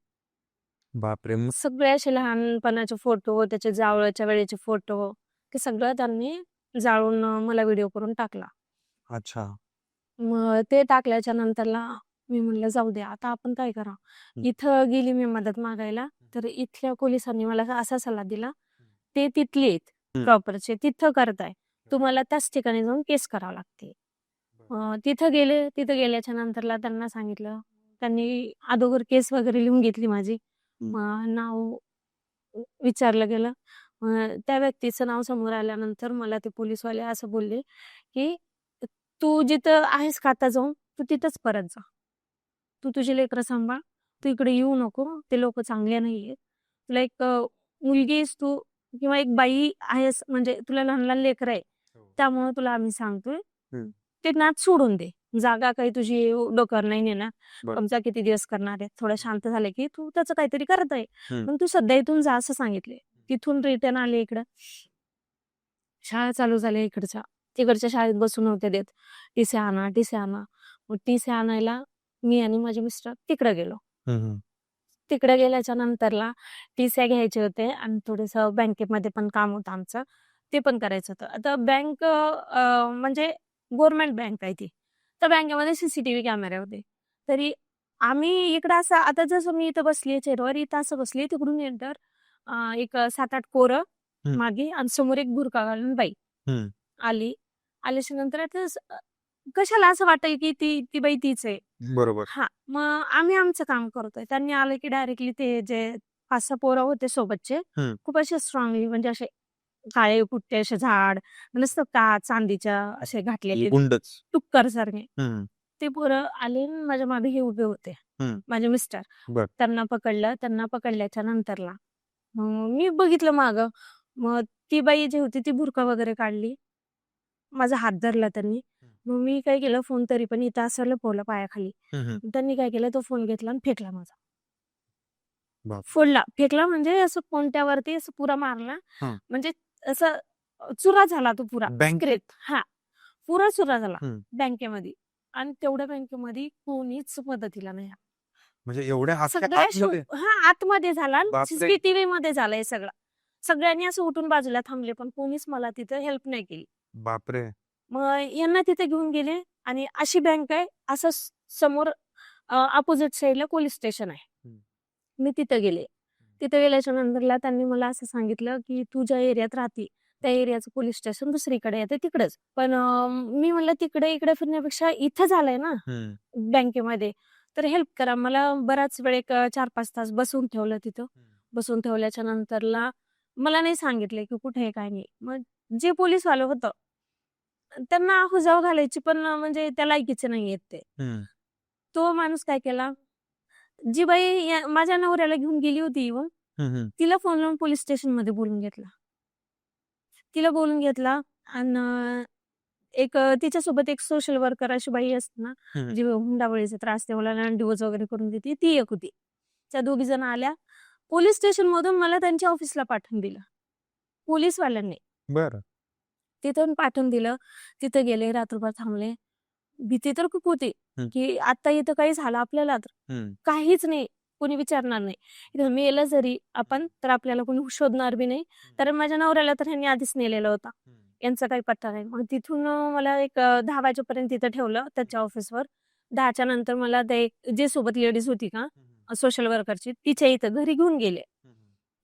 बापरे! मग
सगळे असे लहानपणाचे फोटो, त्याचे जावळाच्या वेळेचे फोटो, ते सगळं त्यांनी जाळून मला व्हिडिओ करून टाकला.
अच्छा.
मग ते टाकल्याच्या नंतरला मी म्हणलं जाऊ दे आता आपण काय करावं. इथं गेली मी मदत मागायला, तर इथल्या पोलिसांनी मला असा सल्ला दिला, ते तिथले आहेत प्रॉपरचे, तिथं करताय. तुम्हाला त्याच ठिकाणी जाऊन केस करावं लागते. तिथं गेले, तिथं गेल्याच्या नंतरला त्यांना सांगितलं. त्यांनी अगोदर केस वगैरे लिहून घेतली माझी. मग नाव विचारलं गेलं. त्या व्यक्तीचं नाव समोर आल्यानंतर मला ते पोलिसवाले असं बोलले, की "तू जिथं आहेस का आता जाऊन, तू तिथंच परत जा. तू तुझी लेकरं सांभाळ. तू इकडे येऊ नको. ते लोकं चांगले नाहीयेत. तुला एक मुलगी आहेस तू किंवा एक बाई आहेस म्हणजे तुला लहान-लहान लेकरं आहे. त्यामुळं तुला आम्ही सांगतोय, ते नाद सोडून दे. जागा काही तुझी डोक्यावर नाही नेणार. कब्जा किती दिवस करणार आहे. थोडं शांत झालं की तू त्याचं काहीतरी करत आहे. पण तू सध्या इथून जा असं सांगितले. तिथून रिटर्न आले इकडं. शाळा चालू झाल्या इकडच्या. तिकडच्या शाळेत बसून नव्हते देत. टी-सी आणा, टी-सी आणा. मग टी-सी आणायला मी आणि माझे मिस्टर तिकडे गेलो. तिकडे गेल्याच्या नंतरला टी-सी घ्यायचे होते आणि थोडंसं बँकेमध्ये पण काम होतं आमचं. ते पण करायचं होतं. आता बँक म्हणजे गव्हर्नमेंट बँक आहे ती. तर बँकेमध्ये सीसीटीव्ही कॅमेरे होते. तरी आम्ही इकडं असं आता जसं मी इथं बसली चेअरवर, इथं असं बसली तिकडून एंटर एक 7-8 पोरं मागे आणि समोर एक बुरखा घालून बाई आली. आल्याच्या नंतर आता कशाला असं वाटेल की ती ती बाई तीच आहे.
बरोबर.
हां, मग आम्ही आमचं काम करतोय. त्यांनी आलं की डायरेक्टली ते जे 5-6 पोरं होते सोबतचे, खूप असे स्ट्रॉंगली म्हणजे असे काळे कुट्टे असे झाड, नसतं का चांदीच्या असे घातलेले
गुंडच.
टुक्कर सारखे. ते पोरं आले आणि माझ्या मागे हे उभे होते. माझे मिस्टर.
बरं.
त्यांना पकडलं. त्यांना पकडल्याच्या नंतरला मग मी बघितलं मागं. मग ती बाई जी होती ती बुरखा वगैरे काढली. माझा हात धरला त्यांनी. मग मी काय केलं फोन तरी पण इथं असं लपवलं पायाखाली. त्यांनी काय केलं तो फोन घेतला आणि फेकला माझा. फोडला. फेकला म्हणजे असं कोणत्यावरती असं पुरा मारला. म्हणजे असं चुरा झाला तो पुरा. स्क्रेप. हां. पुरा चुरा झाला बँकेमध्ये. आणि तेवढ्या बँकेमध्ये कोणीच मदतीला नाही.
म्हणजे एवढ्या
सगळ्या हां, आतमध्ये झाला. सीसीटीव्ही मध्ये झालंय सगळं. सगळ्यांनी असं उठून बाजूला थांबले, पण कोणीच मला तिथं हेल्प नाही केली.
बापरे!
मग यांना तिथे घेऊन गेले आणि अशी बँक आहे, असं समोर अपोजिट साईडला पोलीस स्टेशन आहे. मी तिथं गेले. तिथं गेल्याच्या नंतरला त्यांनी मला असं सांगितलं, की "तू ज्या एरियात राहते, त्या एरियाचं पोलीस स्टेशन दुसरीकडे आहे, तिकडंच." पण मी म्हणलं, "तिकडे इकडे फिरण्यापेक्षा इथं झालंय ना बँकेमध्ये, तर हेल्प करा." मला बराच वेळ एक 4-5 तास बसवून ठेवलं तिथं. बसवून ठेवल्याच्या नंतरला मला नाही सांगितले, की कुठे आहे, काय नाही. मग जे पोलीसवालं होतं, त्यांना हुजाव घालायची पण म्हणजे त्या लायकीचे नाहीयेत ते. तो माणूस काय केला, जी बाई माझ्या नवऱ्याला घेऊन गेली होती येऊन, तिला फोन लावून पोलीस स्टेशनमध्ये बोलून घेतला. तिला बोलून घेतला आणि एक तिच्यासोबत एक सोशल वर्कर अशी बाई असते ना, जी हुंडाबळीचा त्रास त्या मुलांना डिव्होर्स वगैरे करून देते, ती एक होती. त्या दोघी जण आल्या. पोलीस स्टेशन मधून मला त्यांच्या ऑफिसला पाठवून दिलं पोलीसवाल्यांनी.
बरं.
तिथून पाठवून दिलं. तिथं गेले, रात्रभर थांबले. भीती तर खूप होती
हं.
की आता इथं काही झालं आपल्याला तर
हं.
काहीच नाही, कोणी विचारणार नाही. इथं मेलं जरी आपण तर आपल्याला कोणी शोधणार बी नाही. तर माझ्या नवऱ्याला तर ह्यांनी आधीच नेलेलं होता. यांचा काही पत्ता नाही. मग तिथून मला एक 10 वाजेपर्यंत तिथं ठेवलं त्याच्या ऑफिसवर. 10च्या नंतर मला ते जे सोबत लेडीज होती का सोशल वर्करची तिच्या इथं घरी घेऊन गेले.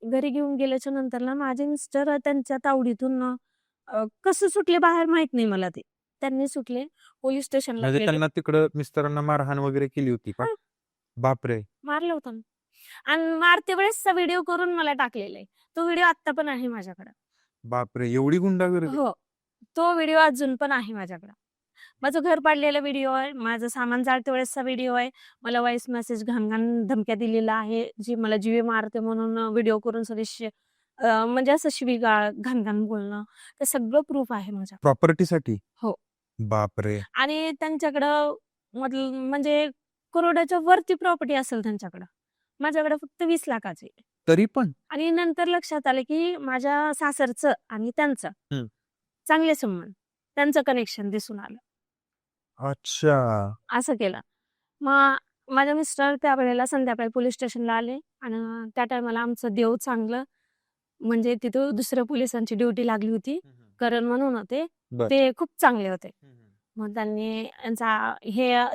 घरी घेऊन गेल्याच्या नंतरला माझे मिस्टर त्यांच्या तावडीतून कसं सुटले बाहेर माहित नाही मला ते. त्यांनी सुटले पोलीस स्टेशनला
म्हणजे
गेले.
त्यांना तिकडं मिस्टरांना मारहाण वगैरे केली होती का?
हा,
बापरे.
मारलं होतं ना. आणि मारते वेळेसचा व्हिडिओ करून मला टाकलेला आहे. तो व्हिडिओ आता पण आहे माझ्याकडे.
बापरे, एवढी गुंडागर्दी.
हो, तो व्हिडिओ अजून पण आहे माझ्याकडे. माझं घर पाडलेला व्हिडिओ आहे, माझं सामान जाळते वेळेसचा व्हिडिओ आहे. मला व्हॉइस मेसेज घाण धमक्या दिलेला आहे, जी मला जीवे मारते म्हणून व्हिडिओ करून सगळे म्हणजे असं शिवीगाळ घाण बोलणं, ते सगळं प्रूफ आहे माझ्या.
प्रॉपर्टीसाठी?
हो.
बापरे.
आणि त्यांच्याकडं म्हणजे करोडाच्या वरती प्रॉपर्टी असेल त्यांच्याकडं. माझ्याकडे फक्त 20 लाखाची.
तरी पण?
आणि नंतर लक्षात आलं की माझ्या सासरचं आणि त्यांचं
हं.
चांगले संबंध, त्यांचं कनेक्शन दिसून आलं.
अच्छा.
असं केलं. मग माझे मिस्टर त्यावेळेला संध्याकाळी पोलीस स्टेशनला आले आणि त्या टायमाला आमचं देव चांगलं म्हणजे तिथं दुसऱ्या पोलिसांची ड्युटी लागली होती. करण म्हणून होते.
बरं.
ते खूप चांगले होते. मग त्यांनी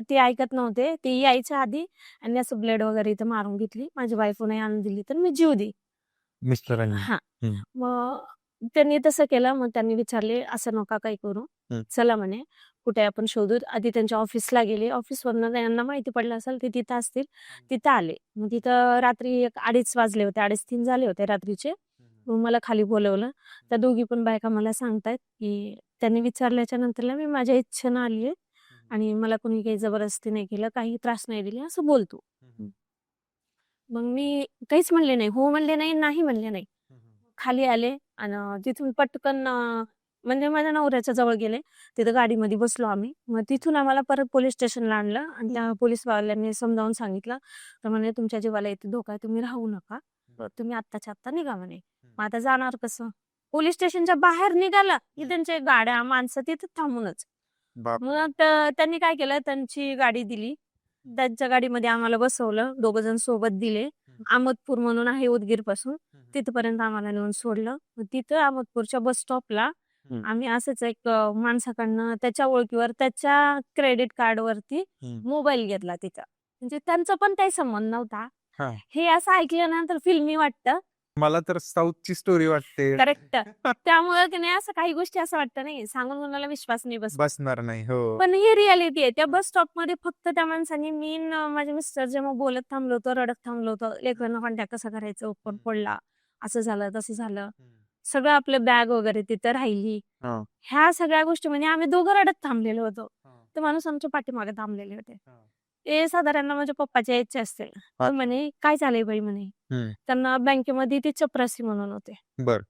ते ऐकत नव्हते. ते यायच्या आधी आणि असं ब्लेड वगैरे इथं मारून घेतली. माझी बायको नाही आणून दिली तर मी जीव दे.
मिस्टरांनी?
हां.
हं.
मग त्यांनी तसं केलं. मग त्यांनी विचारले, "असं नका काही करू.
हं.
चला म्हणे, कुठे आपण शोधू." आधी त्यांच्या ऑफिसला गेले. ऑफिसवरनं त्यांना माहिती पडलं असेल ते तिथं असतील. तिथं आले. मग तिथं रात्री एक 2:30 वाजले होते. 2:30-3 झाले होते रात्रीचे. मग मला खाली बोलवलं. त्या दोघी पण बायका मला सांगतायत, की त्यांनी विचारल्याच्या नंतरला मी माझ्या इच्छेनं आली आहे आणि मला कोणी काही जबरदस्ती नाही केलं, काही त्रास नाही दिला असं बोलतो. मग मी काहीच म्हणले नाही. हो म्हणले नाही, नाही म्हणले नाही. खाली आले आणि तिथून पटकन म्हणजे माझ्या नवऱ्याच्या जवळ गेले. तिथं गाडीमध्ये बसलो आम्ही. मग तिथून आम्हाला परत पोलीस स्टेशनला आणलं आणि त्या पोलीसवाल्यांनी समजावून सांगितलं. तर म्हणे, "तुमच्या जीवाला इथे धोका आहे, तुम्ही राहू नका. तर तुम्ही आत्ताच्या आत्ता निघा" म्हणे. मग आता जाणार कसं? पोलीस स्टेशनच्या बाहेर निघाला की त्यांच्या गाड्या, माणसं तिथं थांबूनच.
बापरे.
मग त्यांनी काय केलं, त्यांची गाडी दिली. त्यांच्या गाडीमध्ये आम्हाला बसवलं. 2 जण सोबत दिले. अहमदपूर म्हणून आहे उदगीरपासून. तिथपर्यंत आम्हाला नेऊन सोडलं. मग तिथं अहमदपूरच्या बस स्टॉपला
हं.
आम्ही असंच एक माणसाकडनं त्याच्या ओळखीवर त्याच्या क्रेडिट कार्डवरती
हं.
मोबाईल घेतला तिचा. म्हणजे त्यांचा पण काही संबंध नव्हता.
हां.
हे असं ऐकल्यानंतर फिल्मी वाटतं.
मला तर साऊथची स्टोरी वाटते.
करेक्ट. त्यामुळे की नाही असं काही गोष्टी असं वाटतं नाही सांगून कोणाला विश्वास नाही बसत.
बसणार नाही. हो.
पण ही रियालिटी आहे. त्या बस स्टॉपमध्ये फक्त त्या माणसाने मी न माझे मिस्टर जेव्हा बोलत थांबलो होतो, रडत थांबलो होतो. लेकरांना कॉन्टॅक्ट कसा करायचं, फोन पडला, असं झालं, तसं झालं. सगळं आपलं बॅग वगैरे तिथं राहिली.
हां.
ह्या सगळ्या गोष्टी म्हणजे आम्ही दोघं रडत थांबलेलो होतो. ते माणूस आमच्या पाठीमागे थांबलेले होते. ते साधारण माझ्या पप्पाच्या एजचे असतील. तर म्हणे, "काय झालंय बाई?" म्हणे.
हं.
त्यांना बँकेमध्ये ते चपरासी म्हणून होते.
बरं.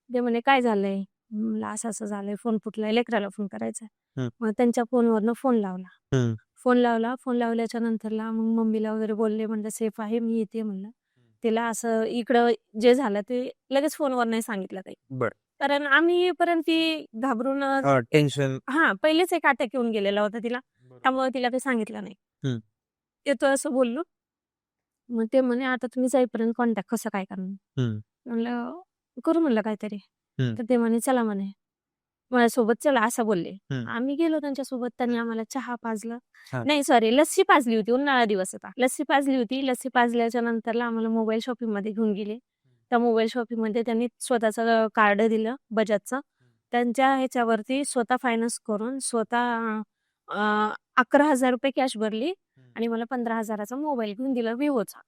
ते म्हणे, "काय झालंय?" म्हणलं, "असं-असं झालंय. फोन फुटलाय. लेकराला फोन करायचा."
हं.
मग त्यांच्या फोनवरनं फोन लावला.
हं.
फोन लावला. फोन लावल्याच्या नंतरला मग मम्मीला वगैरे बोलले. म्हणलं, "सेफ आहे. मी येते" म्हणलं. तिला असं इकडं जे झालं ते लगेच फोनवर नाही सांगितलं काही.
बरं.
कारण आम्ही येईपर्यंत ती घाबरून
टेन्शन.
पहिलेच एक अटॅक येऊन गेलेला होता तिला. त्यामुळे तिला काही सांगितलं नाही.
हं.
येतो असं बोललो. मग ते म्हणे, "आता तुम्ही जाईपर्यंत कॉन्टॅक्ट कसं काय करणार?"
हं.
म्हणलं, "करू" म्हणलं काहीतरी.
हं.
तर ते म्हणे, "चला" म्हणे. "माझ्यासोबत चला" असं बोलले.
हं.
आम्ही गेलो त्यांच्यासोबत. त्यांनी आम्हाला चहा पाजला.
हां.
नाही सॉरी लस्सी पाजली होती. उन्हाळा दिवस होता. लस्सी पाजली होती. लस्सी पाजल्याच्या नंतरला आम्हाला मोबाईल शॉपिंगमध्ये घेऊन गेले. त्या मोबाईल शॉपिंगमध्ये त्यांनी स्वतःचं कार्ड दिलं बजाजचं. त्यांच्या ह्याच्यावरती स्वतः फायनान्स करून स्वतः ₹11,000 कॅश भरली आणि मला 15,000चा मोबाईल घेऊन दिला Vivoचा.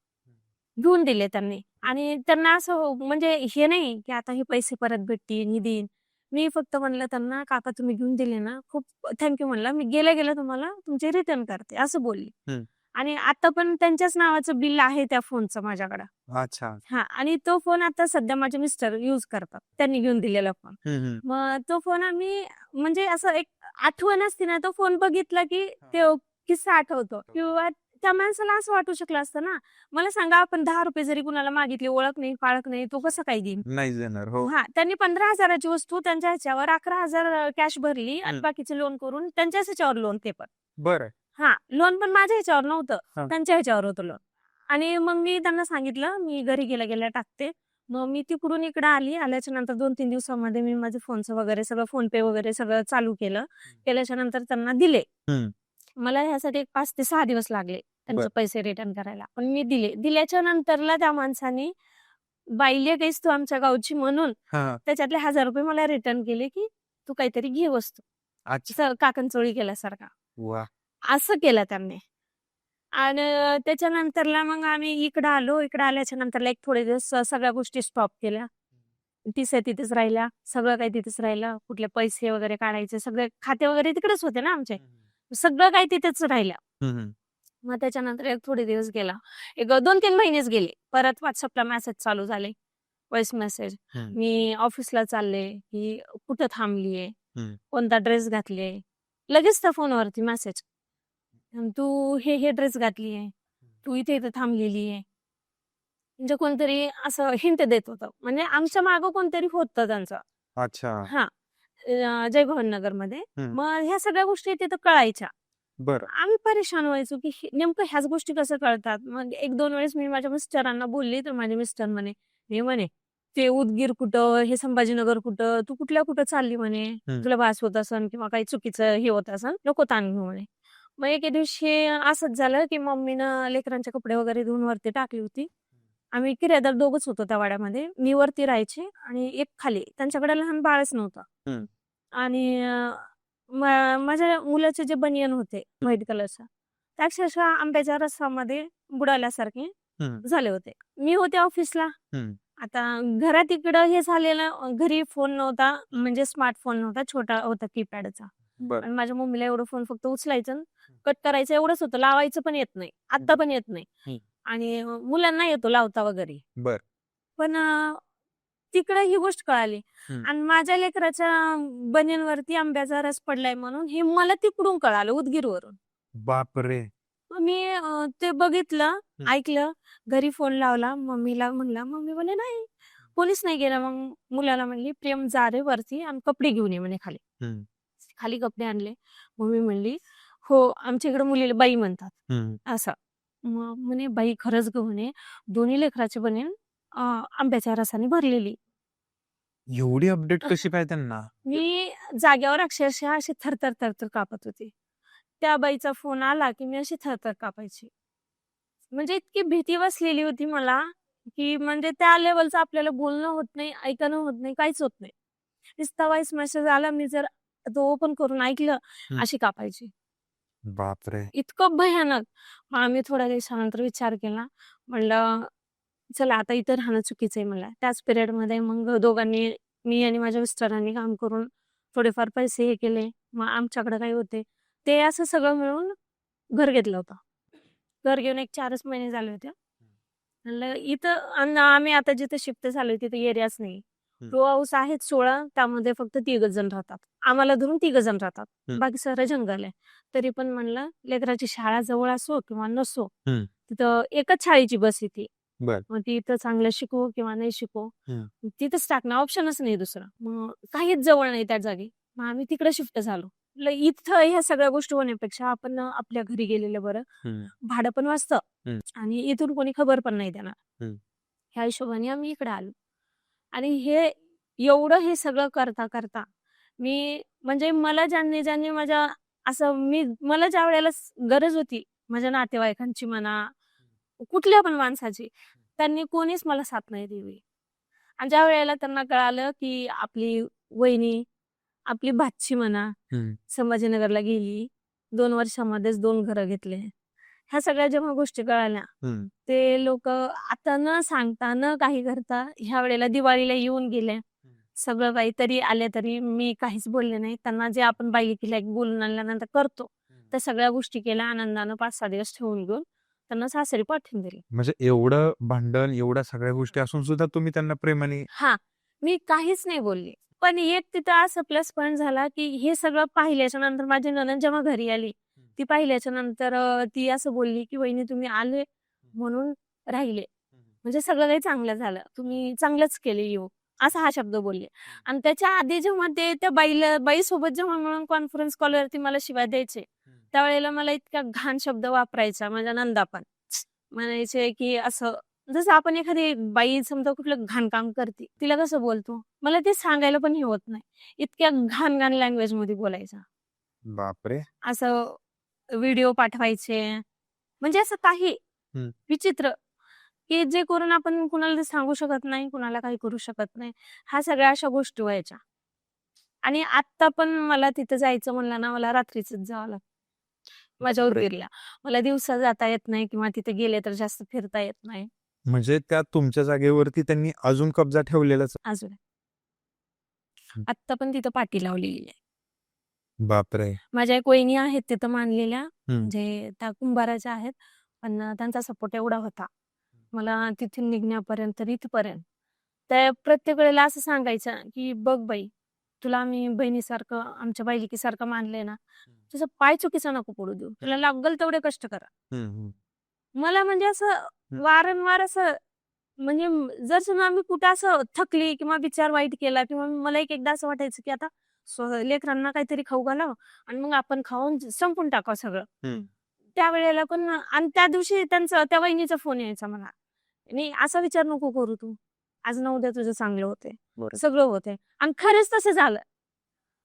घेऊन दिले त्यांनी आणि त्यांना असं म्हणजे हे नाही की आता हे पैसे परत भेटतील, मी देईन. मी फक्त म्हणलं त्यांना, "काका तुम्ही घेऊन दिले ना, खूप थँक म्हणलं. मी गेल्या-गेल्या तुम्हाला तुमचे रिटर्न करते," असं बोलली.
हं.
आणि आता पण त्यांच्याच नावाचं बिल आहे त्या फोनचं माझ्याकडं.
अच्छा.
आणि तो फोन आता सध्या माझे मिस्टर यूज करतात. त्यांनी घेऊन दिलेला फोन.
हं, हं.
मग तो फोन आम्ही म्हणजे असं एक आठवण असते ना, तो फोन बघितला की तो किस्सा आठवतो किंवा त्या माणसाला असं वाटू शकलं असतं ना. मला सांगा, आपण 10 रुपये जरी कुणाला मागितले, ओळख नाही, पाळख नाही, तो कसं काय देईन?
नाही देणार. हो.
हा, त्यांनी 15,000 ची वस्तू त्यांच्या ह्याच्यावर 11,000 कॅश भरली आणि
हम्म.
बाकीचे लोन करून त्यांच्याच ह्याच्यावर लोन, ते पण.
बरं.
हा, लोन पण माझ्या ह्याच्यावर नव्हतं,
हा.
त्यांच्या ह्याच्यावर होतं लोन. आणि मग मी त्यांना सांगितलं, मी घरी गेल्या गेल्या टाकते. मग मी तिकडून इकडे आली. आल्याच्या नंतर 2-3 दिवसामध्ये मी माझं फोनचं वगैरे सगळं, फोन पे वगैरे सगळं चालू केलं. केल्याच्या नंतर त्यांना दिले.
हम्म.
मला ह्यासाठी एक 5 ते 6 दिवस लागले त्यांचे
बर.
पैसे रिटर्न करायला, पण मी दिले. दिल्याच्या नंतरला त्या माणसाने, बाईले काहीच तू आमच्या गावची म्हणून,
हा.
त्याच्यातले 1000 रुपये मला रिटर्न केले, की तू काहीतरी घे वस्तू.
अच्छा.
असं काकणचोळी केल्यासारखा
वा.
असं केलं त्यांनी. आणि त्याच्यानंतरला मग आम्ही इकडं आलो. इकडं आल्याच्या नंतरला एक थोडे दिवस सगळ्या गोष्टी स्टॉप केल्या. तिथेच राहिल्या. सगळं काही तिथेच राहिलं. कुठले पैसे वगैरे काढायचे, सगळे खाते वगैरे तिकडेच होते ना आमचे. सगळं काही तिथेच राहिलं.
हम्म.
मग त्याच्यानंतर एक थोडे दिवस गेला. एक 2-3 महिनेच गेले. परत व्हॉट्सअपला मेसेज चालू झाले, व्हॉइस मेसेज.
हम्म.
मी ऑफिसला चालले, की कुठं थांबलीये,
हम्म.
कोणता ड्रेस घातलीये. लगेच त्या फोनवरती मेसेज, तू हे ड्रेस घातलीये, तू इथे थांबलेली आहे. म्हणजे कोणतरी असं हिंट देत होतं. म्हणजे आमच्या मागं कोणतरी होतं त्यांचं.
अच्छा.
हा, जय भवन नगरमध्ये.
हम्म.
मग ह्या सगळ्या गोष्टी तिथं कळायच्या.
बरं.
आम्ही परेशान व्हायचो, की नेमकं ह्याच गोष्टी कसं कळतात. मग 1-2 वेळेस मी माझ्या मिस्टरांना बोलली, तर माझे मिस्टर म्हणे ते उदगीर कुठं, हे संभाजीनगर कुठं, तू कुठं चालली म्हणे, तुला भास होत असन किंवा काही चुकीचं हे होत असन, नको ताण घेऊ म्हणे. मग एके दिवशी असंच झालं, की मम्मीनं लेकरांचे कपडे वगैरे धुवून वरती टाकली होती. आम्ही किरायदार दोघंच होतो त्या वाड्यामध्ये. मी वरती राहायचे आणि एक खाली. त्यांच्याकडे लहान बाळच नव्हतं. आणि माझ्या मुलाचे जे बनियन होते व्हाईट कलरचा, त्या अक्षरशः आंब्याच्या रसामध्ये बुडाल्यासारखे झाले होते. मी होते ऑफिसला. आता घरात इकडं हे झालेलं, घरी फोन नव्हता, म्हणजे स्मार्टफोन नव्हता, छोटा होता कीपॅडचा.
बरं.
आणि माझ्या मम्मीला एवढं फोन फक्त उचलायचं, कट करायचं एवढंच होतं. लावायचं पण येत नाही, आता पण येत नाही. आणि मुलांना येतो लावता वगैरे.
बर.
पण तिकडे ही गोष्ट कळाली. आणि माझ्या लेकराच्या बनियनवरती आंब्याचा रस पडलाय म्हणून हे मला तिकडून कळालं, उदगीरवरून.
बापरे.
मग मी ते बघितलं, ऐकलं, घरी फोन लावला, मम्मीला म्हणला. मम्मी म्हणे नाही, कोणीच नाही गेलं. मग मुलाला म्हणली, प्रेम जा रे वरती आणि कपडे घेऊन ये म्हणे खाली. खाली कपडे आणले. मम्मी म्हणली, हो, आमच्या इकडे मुलीला बाई म्हणतात असं. मग म्हणे बाई खरंच ग म्हणे, दोन्ही लेकराचे बनीन आंब्याच्या रसाने भरलेली.
एवढी अपडेट कशी पाहिजे त्यांना?
मी जाग्यावर अक्षरशः अशी थरथर कापत होती. त्या बाईचा फोन आला की मी अशी थरथर कापायची. म्हणजे इतकी भीती बसलेली होती मला, की म्हणजे त्या लेवलचं आपल्याला बोलणं होत नाही, ऐकणं होत नाही, काहीच होत नाही. नुसता व्हॉइस मेसेज आला, मी जर तो ओपन करून ऐकलं, अशी कापायची.
बापरे.
इतकं भयानक. मग आम्ही थोड्या दिवसानंतर विचार केला, म्हणलं चला आता इथं राहणं चुकीचं आहे मला. त्याच पिरियडमध्ये मग दोघांनी, मी आणि माझ्या मिस्टरांनी काम करून थोडेफार पैसे हे केले. मग आमच्याकडे काही होते ते असं सगळं मिळून घर घेतलं होतं. घर घेऊन एक 4च महिने झाले होते. म्हणलं इथं आम्ही आता जिथे शिफ्ट झालोय तिथे एरियाच नाही. रो हाऊस आहेत 16, त्यामध्ये फक्त 3 जण राहतात. आम्हाला धरून 3 जण राहतात. बाकी सगळं जंगल आहे. तरी पण म्हणलं लेकराची शाळा जवळ असो किंवा नसो, तिथं एकच शाळेची बस येते. मग ती इथं चांगलं शिकवू किंवा नाही शिकवू, तिथंच टाकणं, ऑप्शनच नाही दुसरं. मग काहीच जवळ नाही त्या जागी. मग आम्ही तिकडे शिफ्ट झालो. इथं ह्या सगळ्या गोष्टी होण्यापेक्षा आपण आपल्या घरी गेलेलं बरं. भाडं पण वाचतं आणि इथून कोणी खबर पण नाही देणार. ह्या हिशोबाने आम्ही इकडे आलो. आणि हे एवढं हे सगळं करता मी, म्हणजे मला ज्यांनी माझ्या मला ज्या वेळेला गरज होती माझ्या नातेवाईकांची म्हणा, कुठल्या पण माणसाची, त्यांनी कोणीच मला साथ नाही दिली. आणि ज्या वेळेला त्यांना कळालं की आपली वहिनी, आपली भाची म्हणा, संभाजीनगरला गेली, 2 वर्षामध्येच 2 घरं घेतले, ह्या सगळ्या जेव्हा गोष्टी कळाल्या, ते लोक आता न सांगता न काही करता ह्या वेळेला दिवाळीला येऊन गेले. सगळं काहीतरी आले तरी मी काहीच बोलले नाही. त्यांना जे आपण बाई केल्या बोलून आणल्यानंतर करतो त्या सगळ्या गोष्टी केल्या. आनंदानं 5-6 दिवस ठेवून घेऊन त्यांना सासरी पाठवून दिले.
म्हणजे एवढं भांडण, एवढ्या सगळ्या गोष्टी असून सुद्धा तुम्ही त्यांना प्रेमाने?
हा, मी काहीच नाही बोलले. पण एक तिथं असं प्लस पॉईंट झाला की हे सगळं पाहिल्याच्या नंतर माझी नणंद जेव्हा घरी आली, ती पाहिल्याच्या नंतर ती असं बोलली की वहिनी तुम्ही आले म्हणून राहिले, म्हणजे सगळं काही चांगलं झालं, तुम्ही चांगलंच केले येऊ, असा हा शब्द बोलले. आणि त्याच्या आधी जेव्हा ते त्या बाईसोबत जेव्हा मिळून कॉन्फरन्स कॉलवरती मला शिव्या द्यायचे, त्यावेळेला मला इतका घाण शब्द वापरायचा माझ्या नंदा पण. म्हणायचे की असं जसं आपण एखादी बाई समजा कुठलं घाण काम करते, तिला कसं बोलतो, मला ते सांगायला पण हे होत नाही. इतक्या घाण घाण लँग्वेज मध्ये बोलायचा.
बापरे.
असं व्हिडिओ पाठवायचे, म्हणजे असं काही
हम्म.
विचित्र की जे करून आपण कुणाला सांगू शकत नाही, कुणाला काही करू शकत नाही. ह्या सगळ्या अशा गोष्टी व्हायच्या. आणि आत्ता पण मला तिथं जायचं म्हणलं ना, मला रात्रीच जावं लागतं माझ्या उरवीरला. मला दिवसा जाता येत नाही किंवा तिथे गेले तर जास्त फिरता येत नाही.
म्हणजे त्या तुमच्या जागेवरती त्यांनी अजून कब्जा ठेवलेलाच.
अजून आत्ता पण तिथं पाटी लावलेली आहे.
बापरे.
माझ्या एक वहिनी आहेत तिथं मानलेल्या,
हम्म.
म्हणजे त्या कुंभाराच्या आहेत, पण त्यांचा सपोर्ट एवढा होता मला तिथून निघण्यापर्यंत इथपर्यंत. त्या प्रत्येक वेळेला असं सांगायचं की बघ बाई, तुला आम्ही बहिणीसारखं आमच्या बायलिकीसारखं मानलंय ना, तुझं पाय चुकीचा नको पडू देऊ, तुला लागल तेवढे कष्ट करा. मला म्हणजे असं वारंवार असं म्हणजे जर समजा मी कुठं असं थकली किंवा विचार वाईट केला किंवा मला एकदा असं वाटायचं की आता लेकरांना काहीतरी खाऊ घालावं आणि मग आपण खाऊन संपून टाकावं सगळं. त्यावेळेला पण आणि त्या दिवशी त्यांचा त्या वहिनीचा फोन यायचा मला, नाही असा विचार नको करू तू, आज ना उद्या तुझं चांगलं होते, सगळं होते. आणि खरंच तसं झालं.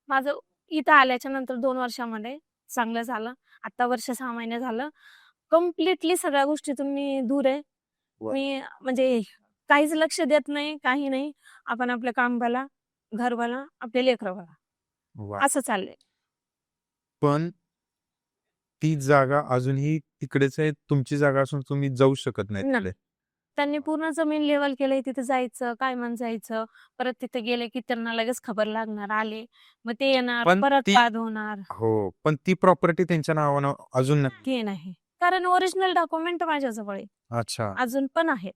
माझं इथं आल्याच्या नंतर 2 वर्षामध्ये चांगलं झालं. आता वर्ष 6 महिने झालं कम्प्लिटली सगळ्या गोष्टीतून मी दूर आहे. मी म्हणजे काहीच लक्ष देत नाही, काही नाही. आपण आपलं काम बघा, घर बघा, आपले लेकरं बघा, असं चाललंय.
पण ती जागा अजूनही तिकडेच आहे, तुमची जागा असून तुम्ही जाऊ शकत नाही
नाही.
तिकडे.
त्यांनी पूर्ण जमीन लेवल केलंय, तिथे जायचं, काय म्हण जायचं, परत तिथे गेले की त्यांना लगेच खबर लागणार, आले मग ते येणार,
पण
परत वाद होणार.
हो, पण ती प्रॉपर्टी त्यांच्या नावानं अजून नाही.
ते नाही, कारण ओरिजिनल डॉक्युमेंट माझ्याजवळ आहे,
अच्छा.
अजून पण आहेत.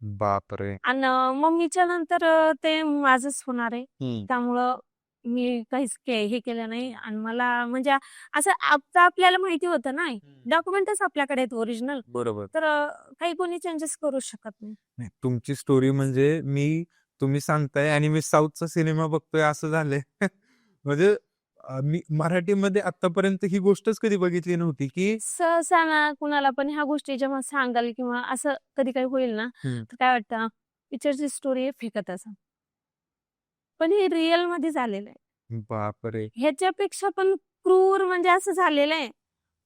बापरे.
आणि मम्मीच्या नंतर ते माझंच होणार आहे, त्यामुळं मी काहीच हे केलं नाही. आणि मला म्हणजे असं आपल्याला माहिती होतं ना, डॉक्युमेंटच आपल्याकडे आहेत ओरिजिनल,
बरोबर.
तर काही कोणी चेंजेस करू शकत नाही.
तुमची स्टोरी म्हणजे तुम्ही सांगताय आणि मी साऊथचा सिनेमा बघतोय असं झालंय. म्हणजे मी मराठीमध्ये आतापर्यंत ही गोष्टच कधी बघितली नव्हती की
सहसा ना कुणाला पण ह्या गोष्टी जेव्हा सांगाल किंवा असं कधी काही होईल ना, तर काय वाटतं पिक्चरची स्टोरी फेकत असं, पण हे रिअल मध्ये झालेलं आहे.
बापरे.
ह्याच्यापेक्षा पण क्रूर म्हणजे असं झालेलं आहे.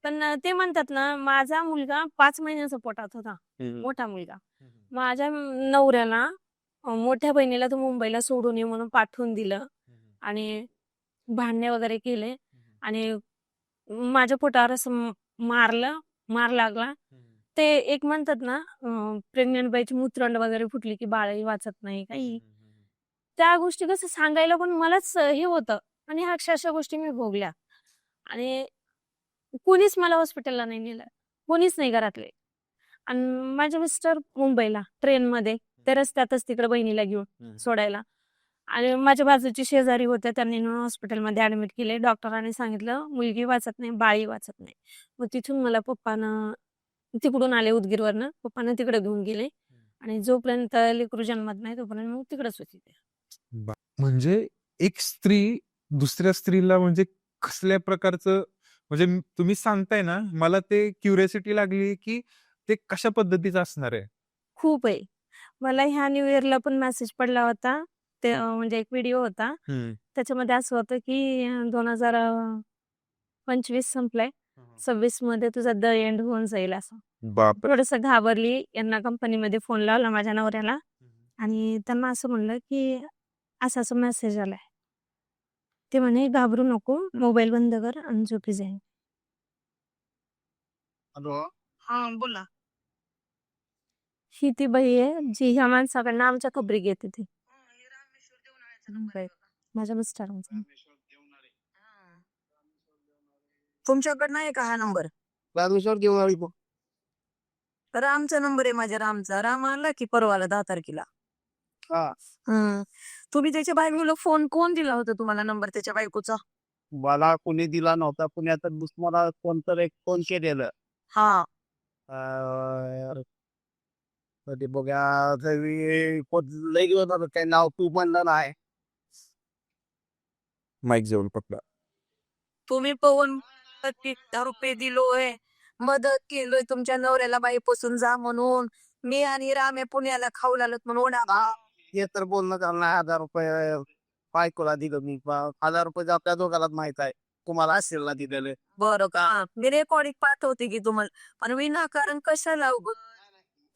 पण ते म्हणतात ना, माझा मुलगा 5 महिन्याचा पोटात होता, मोठा मुलगा. माझ्या नवऱ्याला मोठ्या बहिणीला तो मुंबईला सोडून ये म्हणून पाठवून दिलं आणि भांडणे वगैरे केले आणि माझ्या पोटावर असं मार लागला. ते एक म्हणतात ना, प्रेग्नंट बाईची मूत्रंड वगैरे फुटली की बाळही वाचत नाही काही. त्या गोष्टी कसं सांगायला पण मलाच हे होतं आणि ह्या अक्षरशः गोष्टी मी भोगल्या. आणि कोणीच मला हॉस्पिटलला नाही नेलं, कोणीच नाही घरातले. आणि माझे मिस्टर मुंबईला ट्रेनमध्ये, ते रस्त्यातच तिकडे बहिणीला घेऊन सोडायला. आणि माझ्या बाजूची शेजारी होत्या, त्यांनी नेऊन हॉस्पिटलमध्ये ऍडमिट केले. डॉक्टरांनी सांगितलं मुलगी वाचत नाही, बाळही वाचत नाही. मग तिथून मला पप्पानं तिकडून आले उदगीरवरनं, पप्पानं तिकडे घेऊन गेले आणि जोपर्यंत लेकरू जन्मात नाही तोपर्यंत मग तिकडेच होती ते.
म्हणजे एक स्त्री दुसऱ्या स्त्रीला म्हणजे कसल्या प्रकारचं, म्हणजे तुम्ही सांगताय ना, मला ते क्युरियोसिटी लागली की ते कशा पद्धतीचं असणार आहे.
खूप आहे. मला ह्या न्यू इयरला पण मेसेज पडला होता, ते म्हणजे एक व्हिडिओ होता, त्याच्यामध्ये असं होतं की 2025 संपलाय, 26 मध्ये तुझा द एंड होऊन जाईल असं. थोडस घाबरली. यांना कंपनीमध्ये फोन लावला माझ्या नवऱ्याला आणि त्यांना असं म्हणलं की असं असं मेसेज आलाय. ते म्हणे घाबरू नको, मोबाईल बंद कर आणि झोपी जाईल.
हॅलो, हा बोला.
ही ती बाई आहे जी ह्या माणसाकडनं आमच्या खबरी घेते ती. माझ्या मिस्टरांचा.
तुमच्याकडे आहे का हा नंबर? रामेश्वर देवनाळी. रामचा नंबर आहे माझ्या, रामचा. राम आला की परवाला 10 तारखेला. तुम्ही त्याच्या बायकोला फोन कोण दिला होता तुम्हाला नंबर त्याच्या बायकोचा?
मला कोणी दिला नव्हता. पुण्यातच मला कोणतरी एक फोन केलेलं.
हा
अं, कधी बघा तरी लई दिवस झालं काही नाव तू म्हणलं नाही.
माईक जवळ पकडा.
तुम्ही पवन 30 रुपये दिलोय, मदत केलोय तुमच्या नवऱ्याला बाई पोसून जा म्हणून. मी आणि रामे पुण्याला खाऊ लागलो म्हणून
हे तर बोलणं झालं नाही. 1000 रुपये बायकोला दिलं मी. 1000 रुपये आपल्या दोघांनाच माहित आहे. तुम्हाला असेल ना दिलेले.
बरं का मी रेकॉर्डिंग पाठवते की तुम्हाला, पण विनाकारण कशाला उगाच?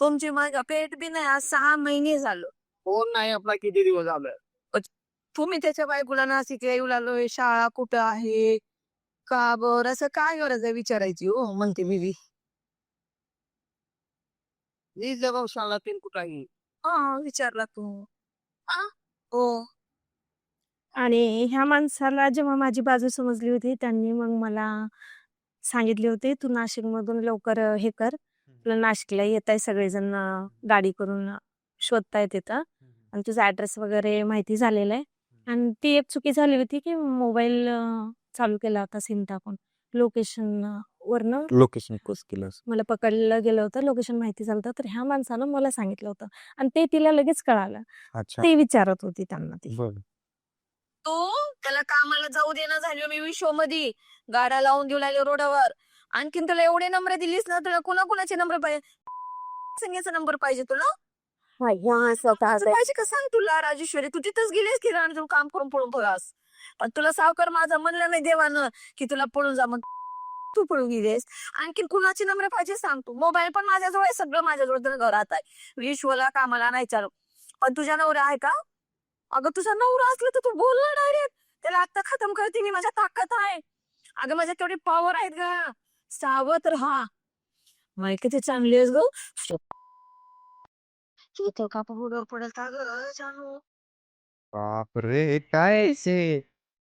तुमची माझ्या पेट बी नाही, आज 6 महिने झालं.
फोन नाही आपला किती दिवस झालं.
तुम्ही त्याच्या बायकोला नाशिक येऊ लागलोय, शाळा कुठं आहे का बरं, असं काय गरज आहे विचारायची हो, म्हणते मी बी.
मी जगाव शाळा तीन कुठाही.
हा विचारला तू. हा हो
आणि ह्या माणसाला जेव्हा माझी बाजू समजली होती त्यांनी मग मला सांगितले होते, तू नाशिकमधून लवकर हे कर, तुला नाशिकला येत आहे सगळेजण गाडी करून शोधतायत तिथं, आणि तुझा ऍड्रेस वगैरे माहिती झालेला आहे. आणि ती एक चुकी झाली होती की मोबाईल चालू केला होता सिम टाकून, लोकेशन वरनं
लोकेशन कोस केलंस.
मला पकडलं गेलं होतं, लोकेशन माहिती झालं होतं. तर ह्या माणसानं मला सांगितलं होतं आणि ते तिला लगेच कळालं.
अच्छा.
ते विचारत होती त्यांना ती.
बर.
तू त्याला कामाला जाऊ देणं झाली मी विश्व मध्ये, गाड्या लावून देऊ लागले रोडावर. आणखीन तुला एवढे नंबर दिलीस ना, तुला कोणाकोणाचे नंबर पाहिजे, संगीचा नंबर पाहिजे तुला पाहिजे का सांग तुला राजेश्वरी. तू तिथंच गेलीस की राहून तू काम करून पळून पळास, पण तुला सावकार माझा म्हणलं नाही देवानं की तुला पळून जा, मग तू पळून गेलीस. आणखीन कुणाचे नंबर पाहिजे सांग तू. मोबाईल पण माझ्याजवळ आहे, सगळं माझ्याजवळ, तर घरात आहे. विश्वला कामाला नाही चालू, पण तुझ्या नवरा आहे का? अगं तुझा नवरा असलं तर तू बोल ना डायरेक्ट, त्याला आता खतम करते मी, माझ्या ताकद आहे. अगं माझ्या तेवढी पॉवर आहेत का, सावध राहा. माहिती किती चांगली आहेस ग. इथं का पाहून पडेल का ग जानू?
बापरे, काय से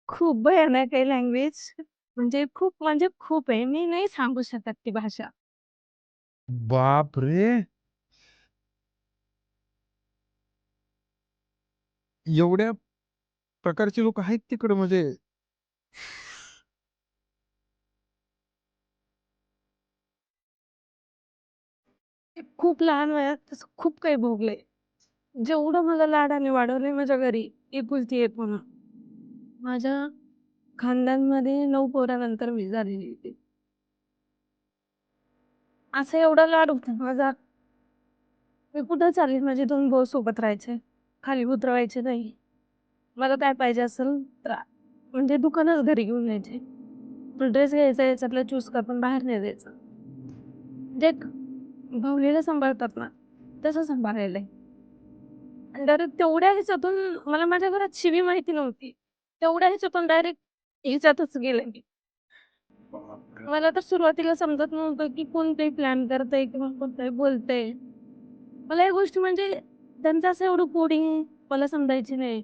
खूप भयानक आहे लँग्वेज, म्हणजे खूप आहे, मी नाही सांगू शकत ती भाषा.
बापरे, एवढ्या प्रकारचे लोक आहेत तिकडे म्हणजे.
खूप लहान वयात तसं खूप काही भोगलंय. जेवढं मला लाडाने वाढवलंय माझ्या घरी, एकुलती एक म्हणून. माझ्या खानदानमध्ये 9 पोरानंतर मी झालेली होती. असं एवढा लाड होता माझा. मी कुठं चालली, माझे 2 भाऊ सोबत राहायचे, खाली उतरवायचे नाही. मला काय पाहिजे असेल तर म्हणजे दुकानच घरी घेऊन यायचे. ड्रेस घ्यायचा याच्यातला चूज कर, पण बाहेर नाही द्यायचं. जे भावलीला सांभाळतात ना तसं सांभाळायलंय. आणि डायरेक्ट तेवढ्या ह्याच्यातून मला माझ्या घरात शिवी माहिती नव्हती, तेवढ्या ह्याच्यातून डायरेक्ट ह्याच्यातच गेले मी. मला तर सुरुवातीला समजत नव्हतं की कोणतंही प्लॅन करतंय किंवा कोणतंही बोलतंय. मला या गोष्टी म्हणजे त्यांचं असं एवढं कोडिंग मला समजायची नाही.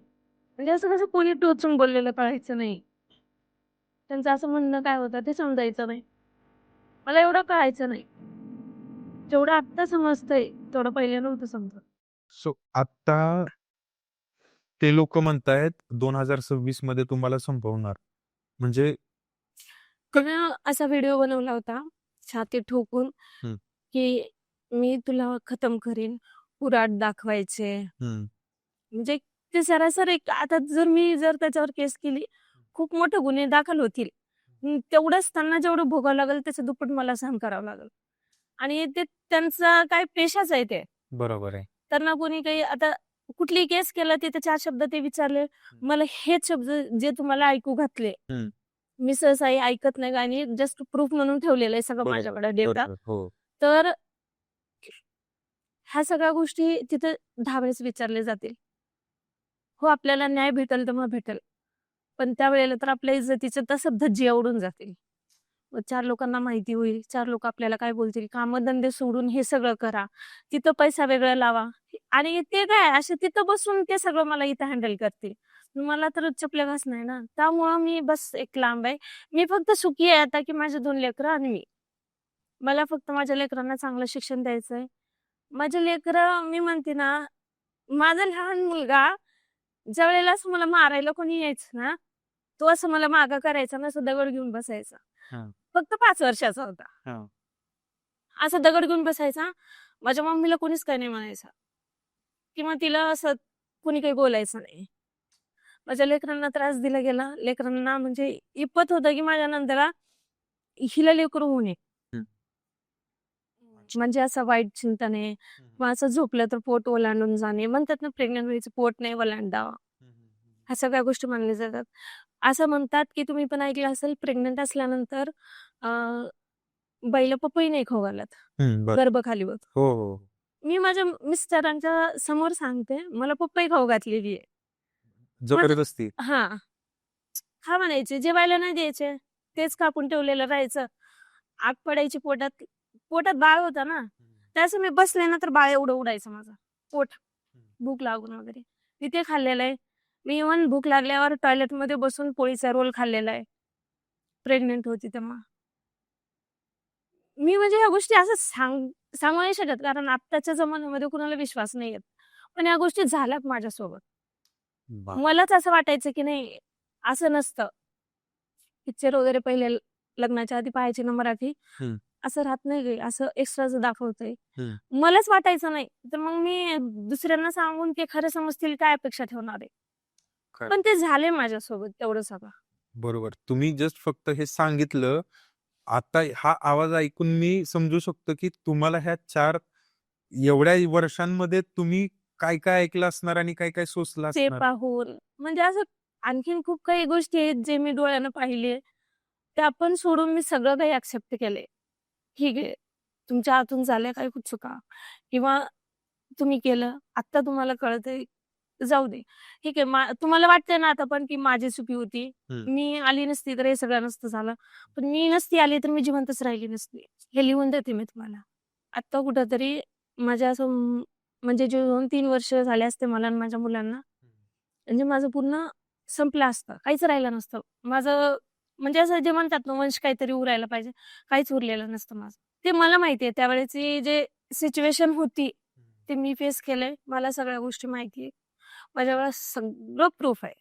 म्हणजे असं कसं कोणी टोचून बोललेलं कळायचं नाही. त्यांचं असं म्हणणं काय होतं ते समजायचं नाही. मला एवढं कळायचं नाही. जेवढं आत्ता समजतंय तेवढं पहिले नव्हतं समजत.
सो आता ते लोक म्हणतायत 2026 मध्ये तुम्हाला संपवणार, म्हणजे
त्यानं असा व्हिडिओ बनवला होता छाती ठोकून
हम्म.
की मी तुला खतम करीन, पुराट दाखवायचे. म्हणजे ते सरासर एक, आता जर त्याच्यावर केस केली, खूप मोठे गुन्हे दाखल होतील. तेवढंच त्यांना जेवढं भोगावं लागेल त्याचं दुप्पट मला सहन करावं लागेल. आणि ते त्यांचा काय पेशाच आहे ते.
बरोबर आहे.
त्यांना कोणी काही आता कुठली केस केलं ते 4 शब्द ते विचारले, मला हेच शब्द जे तुम्हाला ऐकू घातले, मी सहसा ऐकत नाही आणि जस्ट प्रूफ म्हणून ठेवलेलं आहे सगळं
बरोबर,
माझ्याकडे डेटा.
बरोबर, हो.
तर ह्या सगळ्या गोष्टी तिथे 10 वेळेस विचारले जातील. हो आपल्याला न्याय भेटेल तेव्हा भेटेल, पण त्यावेळेला तर आपल्या इज्जतीचे तसं धज्जे उडून जातील. 4 लोकांना माहिती होईल, 4 लोक आपल्याला काय बोलतील, कामधंदे सोडून हे सगळं करा, तिथं पैसा वेगळा लावा, आणि ते काय असे तिथं बसून ते सगळं मला इथं हँडल करतील. मला तर चपल्या घास नाही ना, त्यामुळं मी बस एक लांब आहे. मी फक्त सुखी आहे आता की माझे 2 लेकरं आणि मी. मला फक्त माझ्या लेकरांना चांगलं शिक्षण द्यायचंय. माझे लेकरं, मी म्हणते ना, माझा लहान मुलगा ज्या वेळेला मला मारायला कोणी यायचं ना, तो असं मला मागा करायचा ना, असं दगड घेऊन बसायचा.
हा.
फक्त 5 वर्षाचा होता.
हा.
असा दगड घेऊन बसायचा. माझ्या मम्मीला कोणीच काही नाही म्हणायचं किंवा तिला असं कोणी काही बोलायचं नाही. माझ्या लेकरांना त्रास दिला गेला. लेकरांना म्हणजे इप्पत होतं की माझ्या नंदेला हिला लेकरू होऊ नये.
हम्म.
म्हणजे असं वाईट चिंतने किंवा असं झोपलं तर पोट ओलांडून जाणे. म्हणतात ना, प्रेग्नंट व्हायचं पोट नाही ओलांडावं. ह्या सगळ्या गोष्टी मानल्या जातात. असं म्हणतात की तुम्ही पण ऐकलं असेल, प्रेग्नंट असल्यानंतर बाईला पपई नाही खाऊ घालत
बरं.
गर्भ खाली होत.
हो हो.
मी माझ्या मिस्टरांच्या समोर सांगते, मला पपई खाऊ घातलेली आहे.
जबरदस्ती.
हा खा म्हणायचे, जेवायला नाही द्यायचे, तेच कापून ठेवलेलं राहायचं. आग पडायची पोटात. पोटात बाळ होता ना, त्याचं मी बसले ना तर बाळ एवढं उडायचं माझं पोट, भूक लागून वगैरे. मी ते खाल्लेलं आहे. मी इव्हन भूक लागल्यावर टॉयलेटमध्ये बसून पोळीचा रोल खाल्लेला आहे, प्रेग्नेंट होती तेव्हा. मी म्हणजे ह्या गोष्टी असं सांगू नाही शकत, कारण आत्ताच्या जमान्यामध्ये कुणाला विश्वास नाही येत. पण या गोष्टी झाल्यात माझ्यासोबत. मलाच असं वाटायचं की नाही, असं नसतं. पिक्चर वगैरे पहिले लग्नाच्या आधी पाहायचे ना मराठी, असं राहत नाही गे, असं एक्स्ट्राचं दाखवतंय. मलाच वाटायचं नाही, तर मग मी दुसऱ्यांना सांगून ते खरं समजतील काय अपेक्षा ठेवणार आहे.
खरं.
पण ते झाले माझ्यासोबत तेवढं सगळं.
बरोबर. तुम्ही जस्ट फक्त हे सांगितलं. आता हा आवाज ऐकून मी समजू शकतो की तुम्हाला ह्या 4 एवढ्या वर्षांमध्ये तुम्ही काय काय ऐकलं असणार आणि काय काय सोसलं
ते
असणार.
पाहून म्हणजे असं आणखीन खूप काही गोष्टी आहेत जे मी डोळ्यानं पाहिले. ते आपण सोडून मी सगळं काही ऍक्सेप्ट केले. ठीक आहे, तुमच्या हातून झाल्या काही चुका किंवा तुम्ही केलं, आता तुम्हाला कळतंय, जाऊ दे. ठीक आहे, तुम्हाला वाटतंय ना आता पण की माझी चुकी होती, मी आली नसती तर हे सगळं नसतं झालं. पण मी नसती आली तर मी जिवंतच राहिली नसती. हे लिहून देते मी तुम्हाला. आता कुठंतरी माझ्या असं म्हणजे जे 2-3 वर्ष झाले असते मला आणि माझ्या मुलांना, म्हणजे माझं पूर्ण संपलं असतं, काहीच राहिलं नसतं. माझं म्हणजे असं जे म्हणतात ना, वंश काहीतरी उरायला पाहिजे, काहीच उरलेलं नसतं माझं. ते मला माहिती आहे त्यावेळेची जे सिच्युएशन होती, ते मी फेस केलंय. मला सगळ्या गोष्टी माहिती आहे. माझ्याकडे सगळं प्रूफ आहे.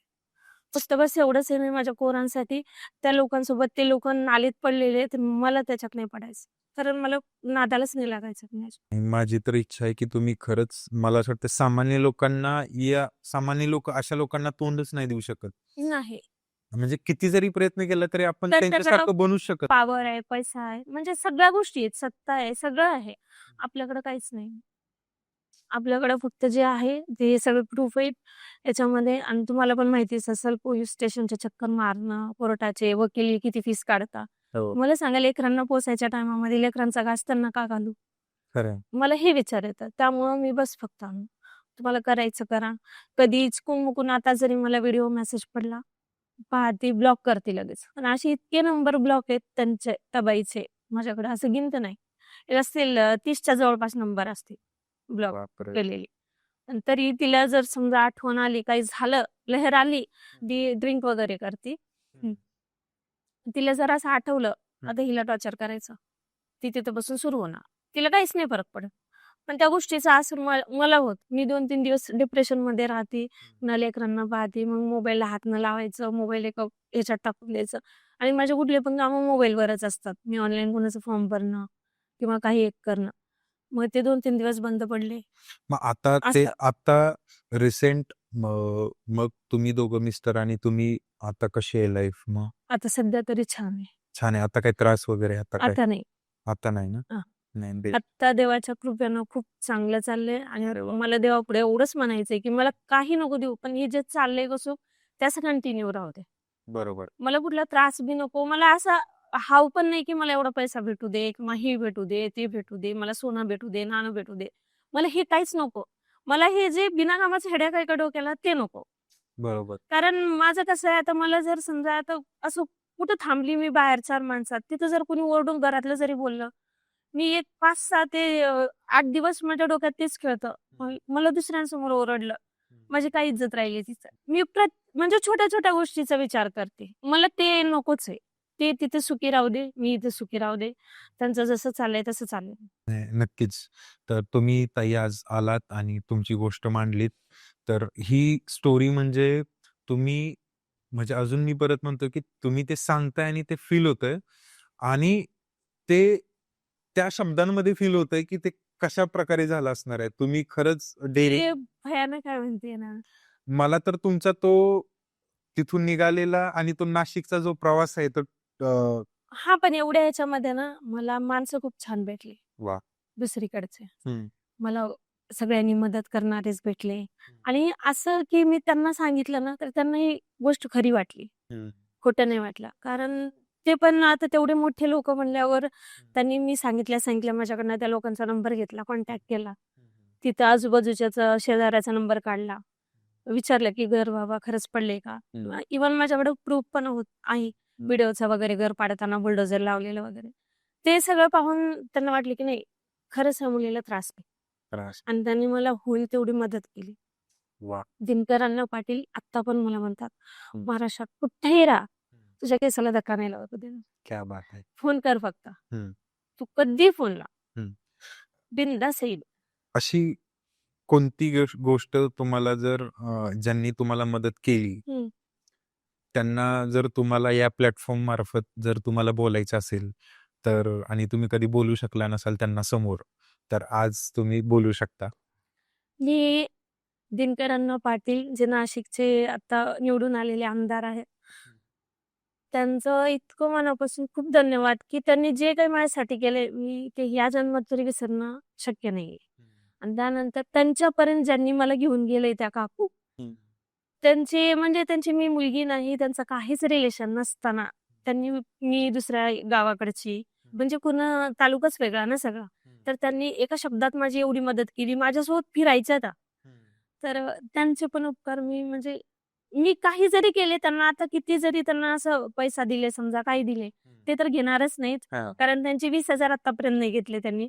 फक्त बस एवढंच आहे, मी माझ्या पोरांसाठी त्या लोकांसोबत ते लोक नालीत पडलेले, तर मला त्याच्यात नाही पडायचं. कारण मला नादालाच नाही लागायचं कुणाच्या.
माझी तर इच्छा आहे की तुम्ही खरंच, मला असं वाटतं सामान्य लोक अशा लोकांना तोंडच नाही देऊ शकत.
नाही.
म्हणजे किती जरी प्रयत्न केला तरी आपण
तर
त्यांच्यासारखं बनू शकत.
पॉवर आहे, पैसा आहे, म्हणजे सगळ्या गोष्टी आहेत, सत्ता आहे, सगळं आहे. आपल्याकडे काहीच नाही. आपल्याकडे फक्त जे आहे ते सगळे प्रूफ आहेत याच्यामध्ये. आणि तुम्हाला पण माहितीच असेल, पोलीस स्टेशनचे चक्कर मारणं, कोर्टाचे वकील किती फीस काढता. मला सांगा, लेकरांना पोसायच्या टायमामध्ये लेकरांचा घास त्यांना का घालू?
खरं.
मला हे विचार येतात. त्यामुळं मी बस फक्त तुम्हाला करायचं करा. कधी चुकून आता जरी मला व्हिडिओ मेसेज पडला, पाहते, ब्लॉक करते लगेच. आणि असे इतके नंबर ब्लॉक आहेत त्यांचे, त्या बाईचे माझ्याकडे, असं गिनत नाही. असतील 30च्या जवळपास नंबर असतील ब्लॉक केलेली. तरी तिला जर समजा आठवण आली, काही झालं, लहर आली, ती ड्रिंक वगैरे करते. तिला जर असं आठवलं, आता हिला टॉर्चर करायचं, ती तिथं बसून सुरू होणार. तिला काहीच नाही फरक पडत. पण त्या गोष्टीचा असर मला होत. मी 2-3 दिवस डिप्रेशन मध्ये राहते, ना लेकरांना पाहते, मग मोबाईलला हात न लावायचं, मोबाईल एका ह्याच्यात टाकून द्यायचं. आणि माझे कुठले पण कामं मोबाईलवरच असतात. मी ऑनलाईन कोणाचं फॉर्म भरणं किंवा काही एक करणं. मग ते 2-3 दिवस बंद पडले.
मग आता रिसेंट मग तुम्ही दोघं, मिस्टर आणि तुम्ही, आता कशी आहे लाईफ? मग
आता सध्या तरी छान आहे.
छान आहे. आता काही त्रास वगैरे?
आता नाही.
आता नाही ना? नाही.
आता देवाच्या कृपेनं खूप चांगलं चाललंय. आणि मला देवापुढे एवढंच म्हणायचंय की मला काही नको देऊ, पण हे जे चाललंय कसं त्याचं कंटिन्यू राहू दे.
बरोबर.
मला कुठला त्रास बी नको. मला असा हाव पण नाही की मला एवढा पैसा भेटू दे किंवा हे भेटू दे, ते भेटू दे, मला सोनं भेटू दे, नाणं भेटू दे. मला हे काहीच नको. मला हे जे बिनाकामाचं हेड्याक आहे का डोक्याला, ते नको.
बरोबर.
कारण माझं कसं आहे, आता मला जर समजा आता असं कुठं थांबली मी बाहेर 4 माणसात, तिथं जर कोणी ओरडून घरातलं जरी बोललं, मी एक 5-6 ते 8 दिवस माझ्या डोक्यात तेच खेळतं. मला दुसऱ्यांसमोर ओरडलं, माझी काय इज्जत राहिली तिचं. मी म्हणजे छोट्या-छोट्या गोष्टीचा विचार करते. मला ते नकोच आहे. ते तिथे सुखी राहू दे, मी इथे सुखी राहू दे. त्यांचं जसं चाललंय तसं चाललंय.
नक्कीच. तर तुम्ही ताई आज आलात आणि तुमची गोष्ट मांडलीत. तर ही स्टोरी म्हणजे तुम्ही म्हणजे अजून मी परत म्हणतो की तुम्ही ते सांगताय आणि ते फील होतंय आणि ते त्या शब्दांमध्ये फील होतंय की ते कशा प्रकारे झालं असणार आहे. तुम्ही खरंच डेअरिंग.
ते भयानक आहे म्हणते ना.
मला तर तुमचा तो तिथून निघालेला आणि तो नाशिकचा जो प्रवास आहे तो
हा पण एवढ्या ह्याच्यामध्ये ना मला माणसं खूप छान भेटली
वा.
दुसरीकडचे.
हम्म.
मला सगळ्यांनी मदत करणारेच भेटले आणि असं की मी त्यांना सांगितलं ना तर त्यांना ही गोष्ट खरी वाटली.
हम्म.
खोटं नाही वाटलं. कारण ते पण आता तेवढे मोठे लोक म्हणल्यावर त्यांनी मी सांगितल्या माझ्याकडनं त्या लोकांचा नंबर घेतला, कॉन्टॅक्ट केला. तिथं आजूबाजूच्याच शेजाऱ्याचा नंबर काढला. विचारलं की घर बाबा खरंच पडले का? इव्हन माझ्याकडे प्रूफ पण आहे व्हिडिओचा वगैरे, घर पाडताना बुलडोझर लावलेलं वगैरे. ते सगळं पाहून त्यांना वाटलं की नाही खरंच ह्या मुलीला त्रास आहे.
त्रास.
आणि त्यांनी मला होईल तेवढी मदत केली.
वा.
दिनकर अण्णा पाटील आत्ता पण मला म्हणतात, महाराष्ट्रात कुठेही राहा, तुझ्या केसाला धक्का नाही लावत देणार.
क्या बात आहे.
फोन कर फक्त.
हम्म.
तू कधी फोन लाव.
हम्म.
बिनधास्त येईल.
अशी कोणती गोष्ट तुम्हाला जर ज्यांनी तुम्हाला मदत केली
हम्म.
त्यांना जर तुम्हाला या प्लॅटफॉर्म मार्फत जर तुम्हाला बोलायचं असेल तर आणि तुम्ही कधी बोलू शकला नसाल त्यांना समोर तर आज तुम्ही बोलू शकता.
मी दिनकर अण्णा पाटील जे नाशिकचे आता निवडून आलेले आमदार आहेत, त्यांचं इतकं मनापासून खूप धन्यवाद की त्यांनी जे काही माझ्यासाठी केले मी ते ह्या जन्मात तरी विसरणं शक्य नाहीये. आणि त्यानंतर त्यांच्यापर्यंत ज्यांनी मला घेऊन गेले त्या काकू, त्यांची मी मुलगी नाही, त्यांचं काहीच रिलेशन नसताना त्यांनी मी दुसऱ्या गावाकडची म्हणजे पूर्ण तालुकाच वेगळा ना सगळा, तर त्यांनी एका शब्दात माझी एवढी मदत केली. माझ्यासोबत फिरायच्या त्या. तर त्यांचे पण उपकार म्हणजे मी काही जरी केले त्यांना, आता किती जरी त्यांना असं पैसा दिले समजा, काही दिले, ते तर घेणारच नाहीत. कारण त्यांचे 20,000 आतापर्यंत नाही घेतले त्यांनी.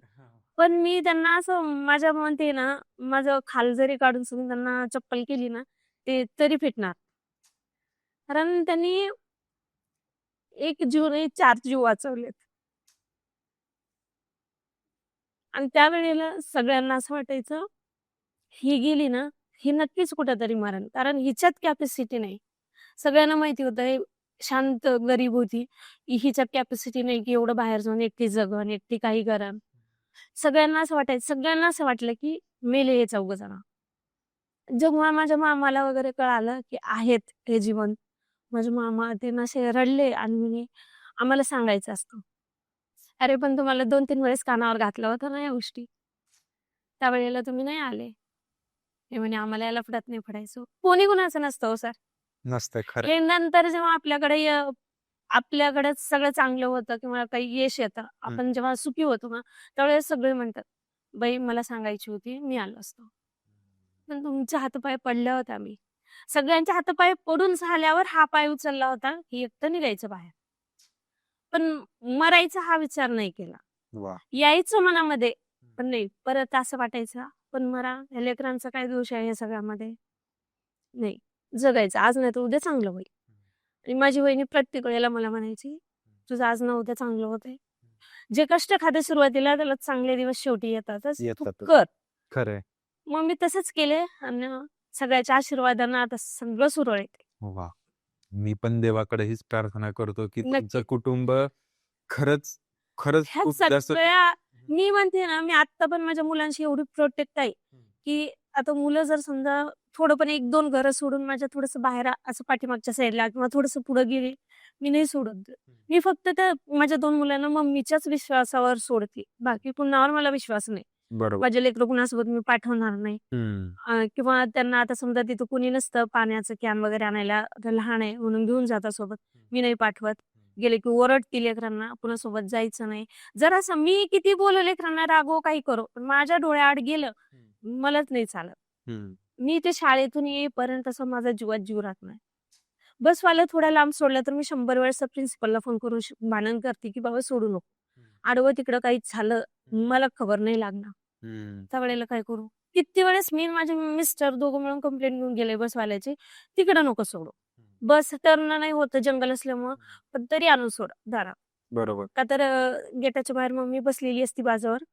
पण मी त्यांना असं माझ्या म्हणते ना, माझं खाल जरी काढून सुद्धा त्यांना चप्पल केली ना, ते तरी फिटणार. कारण त्यांनी 1 जीव नाही 4 जीव वाचवलेत. आणि त्यावेळेला सगळ्यांना असं वाटायचं, ही गेली ना, ही नक्कीच कुठेतरी मरण. कारण हिच्यात कॅपॅसिटी नाही. सगळ्यांना माहिती होतं हे शांत गरीब होती. हिच्यात कॅपॅसिटी नाही की एवढं बाहेर जाऊन एकटी जगन, एकटी काही करण. सगळ्यांना असं वाटलं की मेले हे 4 जण. जेव्हा माझ्या मामाला वगैरे कळालं की आहेत हे जिवंत, माझे मामा ते ना असे रडले आणि आम्हाला सांगायचं असतं. अरे पण तुम्हाला 2-3 वेळेस कानावर घातलं होतं ना या गोष्टी. त्यावेळेला तुम्ही नाही आले. हे म्हणे आम्हाला याला लफड्यात नाही पडायचं. कोणी कुणाचं नसतं हो सर.
नसतंय खरं.
हे नंतर जेव्हा आपल्याकडेच सगळं चांगलं होतं किंवा काही यश येतं, आपण जेव्हा सुखी होतो ना, त्यावेळेस सगळे म्हणतात, बाई मला सांगायची होती, मी आलो असतो. पण तुमच्या हातापाय पडल्या होत्या मी. सगळ्यांच्या हातापाय पडून झाल्यावर हा पाय उचलला होता की एकटं निघायचं बाहेर. पण मरायचा हा विचार नाही केला.
वा.
यायचं मनामध्ये, पण नाही. परत असं वाटायचं, पण मरा, या लेकरांचा काय दोष आहे या सगळ्यामध्ये? नाही, जगायचं. आज नाही तर उद्या चांगलं होईल. आणि माझी वहिनी प्रत्येक वेळेला मला म्हणायची, तुझं आज ना उद्या चांगलं होतंय. जे कष्ट खाते सुरुवातीला त्याला चांगले दिवस शेवटी येतातच. तू कर.
खरंय.
मग मी तसंच केले आणि सगळ्याच्या आशीर्वादानं आता सगळं सुरळीत आहे.
वा. मी पण देवाकडे हीच प्रार्थना करतो की
नक्की.
तुमचं कुटुंब खरंच
ह्या
खूप जास्त
सगळ्या मी म्हणते ना, मी आता पण माझ्या मुलांशी एवढी प्रोटेक्ट आहे की आता मुलं जर समजा थोडं पण 1-2 घरं सोडून माझ्या थोडंसं बाहेर असं पाठीमागच्या साईडला किंवा थोडंसं पुढे गेली, मी नाही सोडत. मी फक्त त्या माझ्या 2 मुलांना मम्मीच्याच विश्वासावर सोडते. बाकी कुणावर मला विश्वास नाही.
बरोबर.
माझे लेकरं कुणासोबत मी पाठवणार नाही. किंवा त्यांना आता समजा तिथं कुणी नसतं पाण्याचं कॅन वगैरे आणायला, आता लहान आहे म्हणून घेऊन जातात सोबत, मी नाही पाठवत. गेले की ओरडती लेकरांना, कुणासोबत जायचं नाही. जरा असं मी किती बोलले लेकरांना रागव काही करो, पण माझ्या डोळ्याआड गेलं मलाच नाही चालत. मी ते शाळेतून येईपर्यंत असं माझा जीवात जीव राहत नाही. बसवाला थोडा लांब सोडलं तर मी 100 वेळेस प्रिन्सिपलला फोन करून भांडण करते की बाबा सोडू नको. आडवं तिकडं काही झालं मला खबर नाही लागणार. त्यावेळेला काय करू? किती वेळेस मी माझे मिस्टर दोघं मिळून कंप्लेंट घेऊन गेले बसवाल्याची, तिकडं नको सोडू. बस टर्न नाही होत जंगल असल्यामुळं, पण तरी आणून सोड दारात.
बरोबर.
का तर गेटाच्या बाहेर मम्मी बसलेली असती बाजूवर,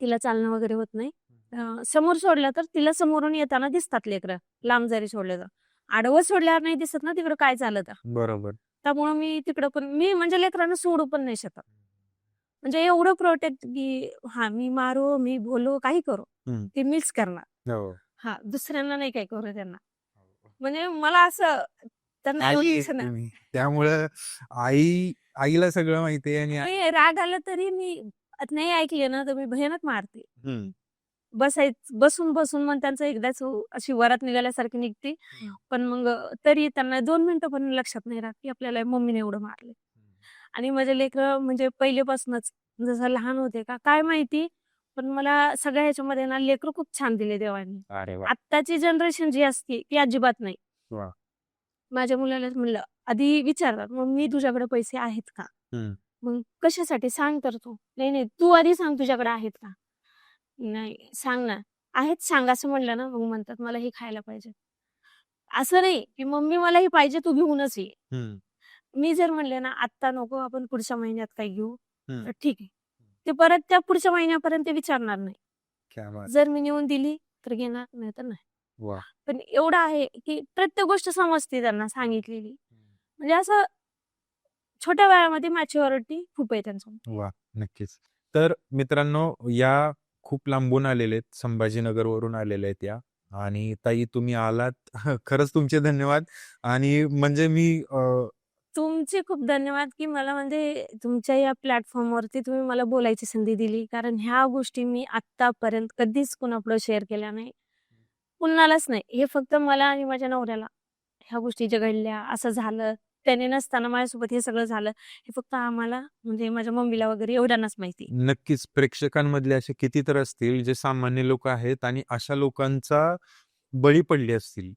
तिला चालणं वगैरे होत नाही. समोर सोडलं तर तिला समोरून येताना दिसतात लेकरं, लांब जरी सोडलं तर. आडवं सोडल्यावर नाही दिसत ना तिकडं काय चालत.
बरोबर.
त्यामुळं मी तिकडं पण मी म्हणजे लेकरांना सोडू पण नाही शकत. म्हणजे एवढं प्रोटेक्ट की हा मी मारो, मी बोलो, काही करू.
हम्म.
ते मीच करणार.
हो.
हा दुसऱ्यांना नाही काही करू त्यांना. म्हणजे मला असं त्यांना
आई
एवढं
आहे
असं नाही.
तुम्ही. त्यामुळं आईला सगळं माहिती आहे आणि
मी राग आला तरी मी नाही ऐकले ना तर मी भयानक मारते.
हम्म.
बसून मग त्यांचं एकदाच अशी वरात निघाल्यासारखी निघते. पण मग तरी त्यांना 2 मिनिटं पण लक्षात नाही राहत की आपल्याला मम्मीने एवढं मारले. आणि माझे लेकरं म्हणजे पहिलेपासूनच जसं लहान होते का काय माहिती, पण मला सगळ्या ह्याच्यामध्ये ना लेकरं खूप छान दिले देवाने.
अरे वा.
आत्ताची जनरेशन जी असते ती अजिबात नाही.
वा.
माझ्या मुलालाच म्हणलं आधी विचारतात, "मम्मी तुझ्याकडे पैसे आहेत का?"
हम्म.
मग कशासाठी सांग तर तू. "नाही, तू आधी सांग तुझ्याकडे आहेत का?" "नाही, सांग ना." "आहेत सांग." असं म्हणलं ना मग म्हणतात, "मला हे खायला पाहिजे." असं नाही की मम्मी मला हे पाहिजे तू घेऊनच ये.
हम्म.
मी जर म्हणले ना आत्ता नको आपण पुढच्या महिन्यात काही घेऊ,
हम्म.
तर ठीक आहे. ते परत त्या पुढच्या महिन्यापर्यंत विचारणार नाही.
क्या बात.
जर मी नेऊन दिली तर घेणार, नाही तर नाही.
वा.
पण एवढं आहे की प्रत्येक गोष्ट समजते त्यांना सांगितलेली. म्हणजे असं छोट्या वयामध्ये मॅच्युरिटी खूप आहे त्यांचं.
वा. नक्कीच. तर मित्रांनो या खूप लांबून आलेले आहेत, संभाजीनगरवरून आलेले आहेत या. आणि ताई तुम्ही आलात खरंच तुमचे धन्यवाद. आणि म्हणजे मी
तुमचे खूप धन्यवाद की मला म्हणजे तुमच्या या प्लॅटफॉर्मवरती तुम्ही मला बोलायची संधी दिली. कारण ह्या गोष्टी मी आत्तापर्यंत कधीच कुणापुढे शेअर केल्या नाही. कुणालाच नाही. हे फक्त मला आणि माझ्या नवऱ्याला ह्या गोष्टी ज्या घडल्या, असं झालं, त्याने नसताना माझ्यासोबत हे सगळं झालं, हे फक्त आम्हाला म्हणजे माझ्या मम्मीला वगैरे एवढ्यांनाच माहिती.
नक्कीच प्रेक्षकांमधले असे किती तर असतील जे सामान्य लोक आहेत आणि अशा लोकांचा बळी पडले असतील.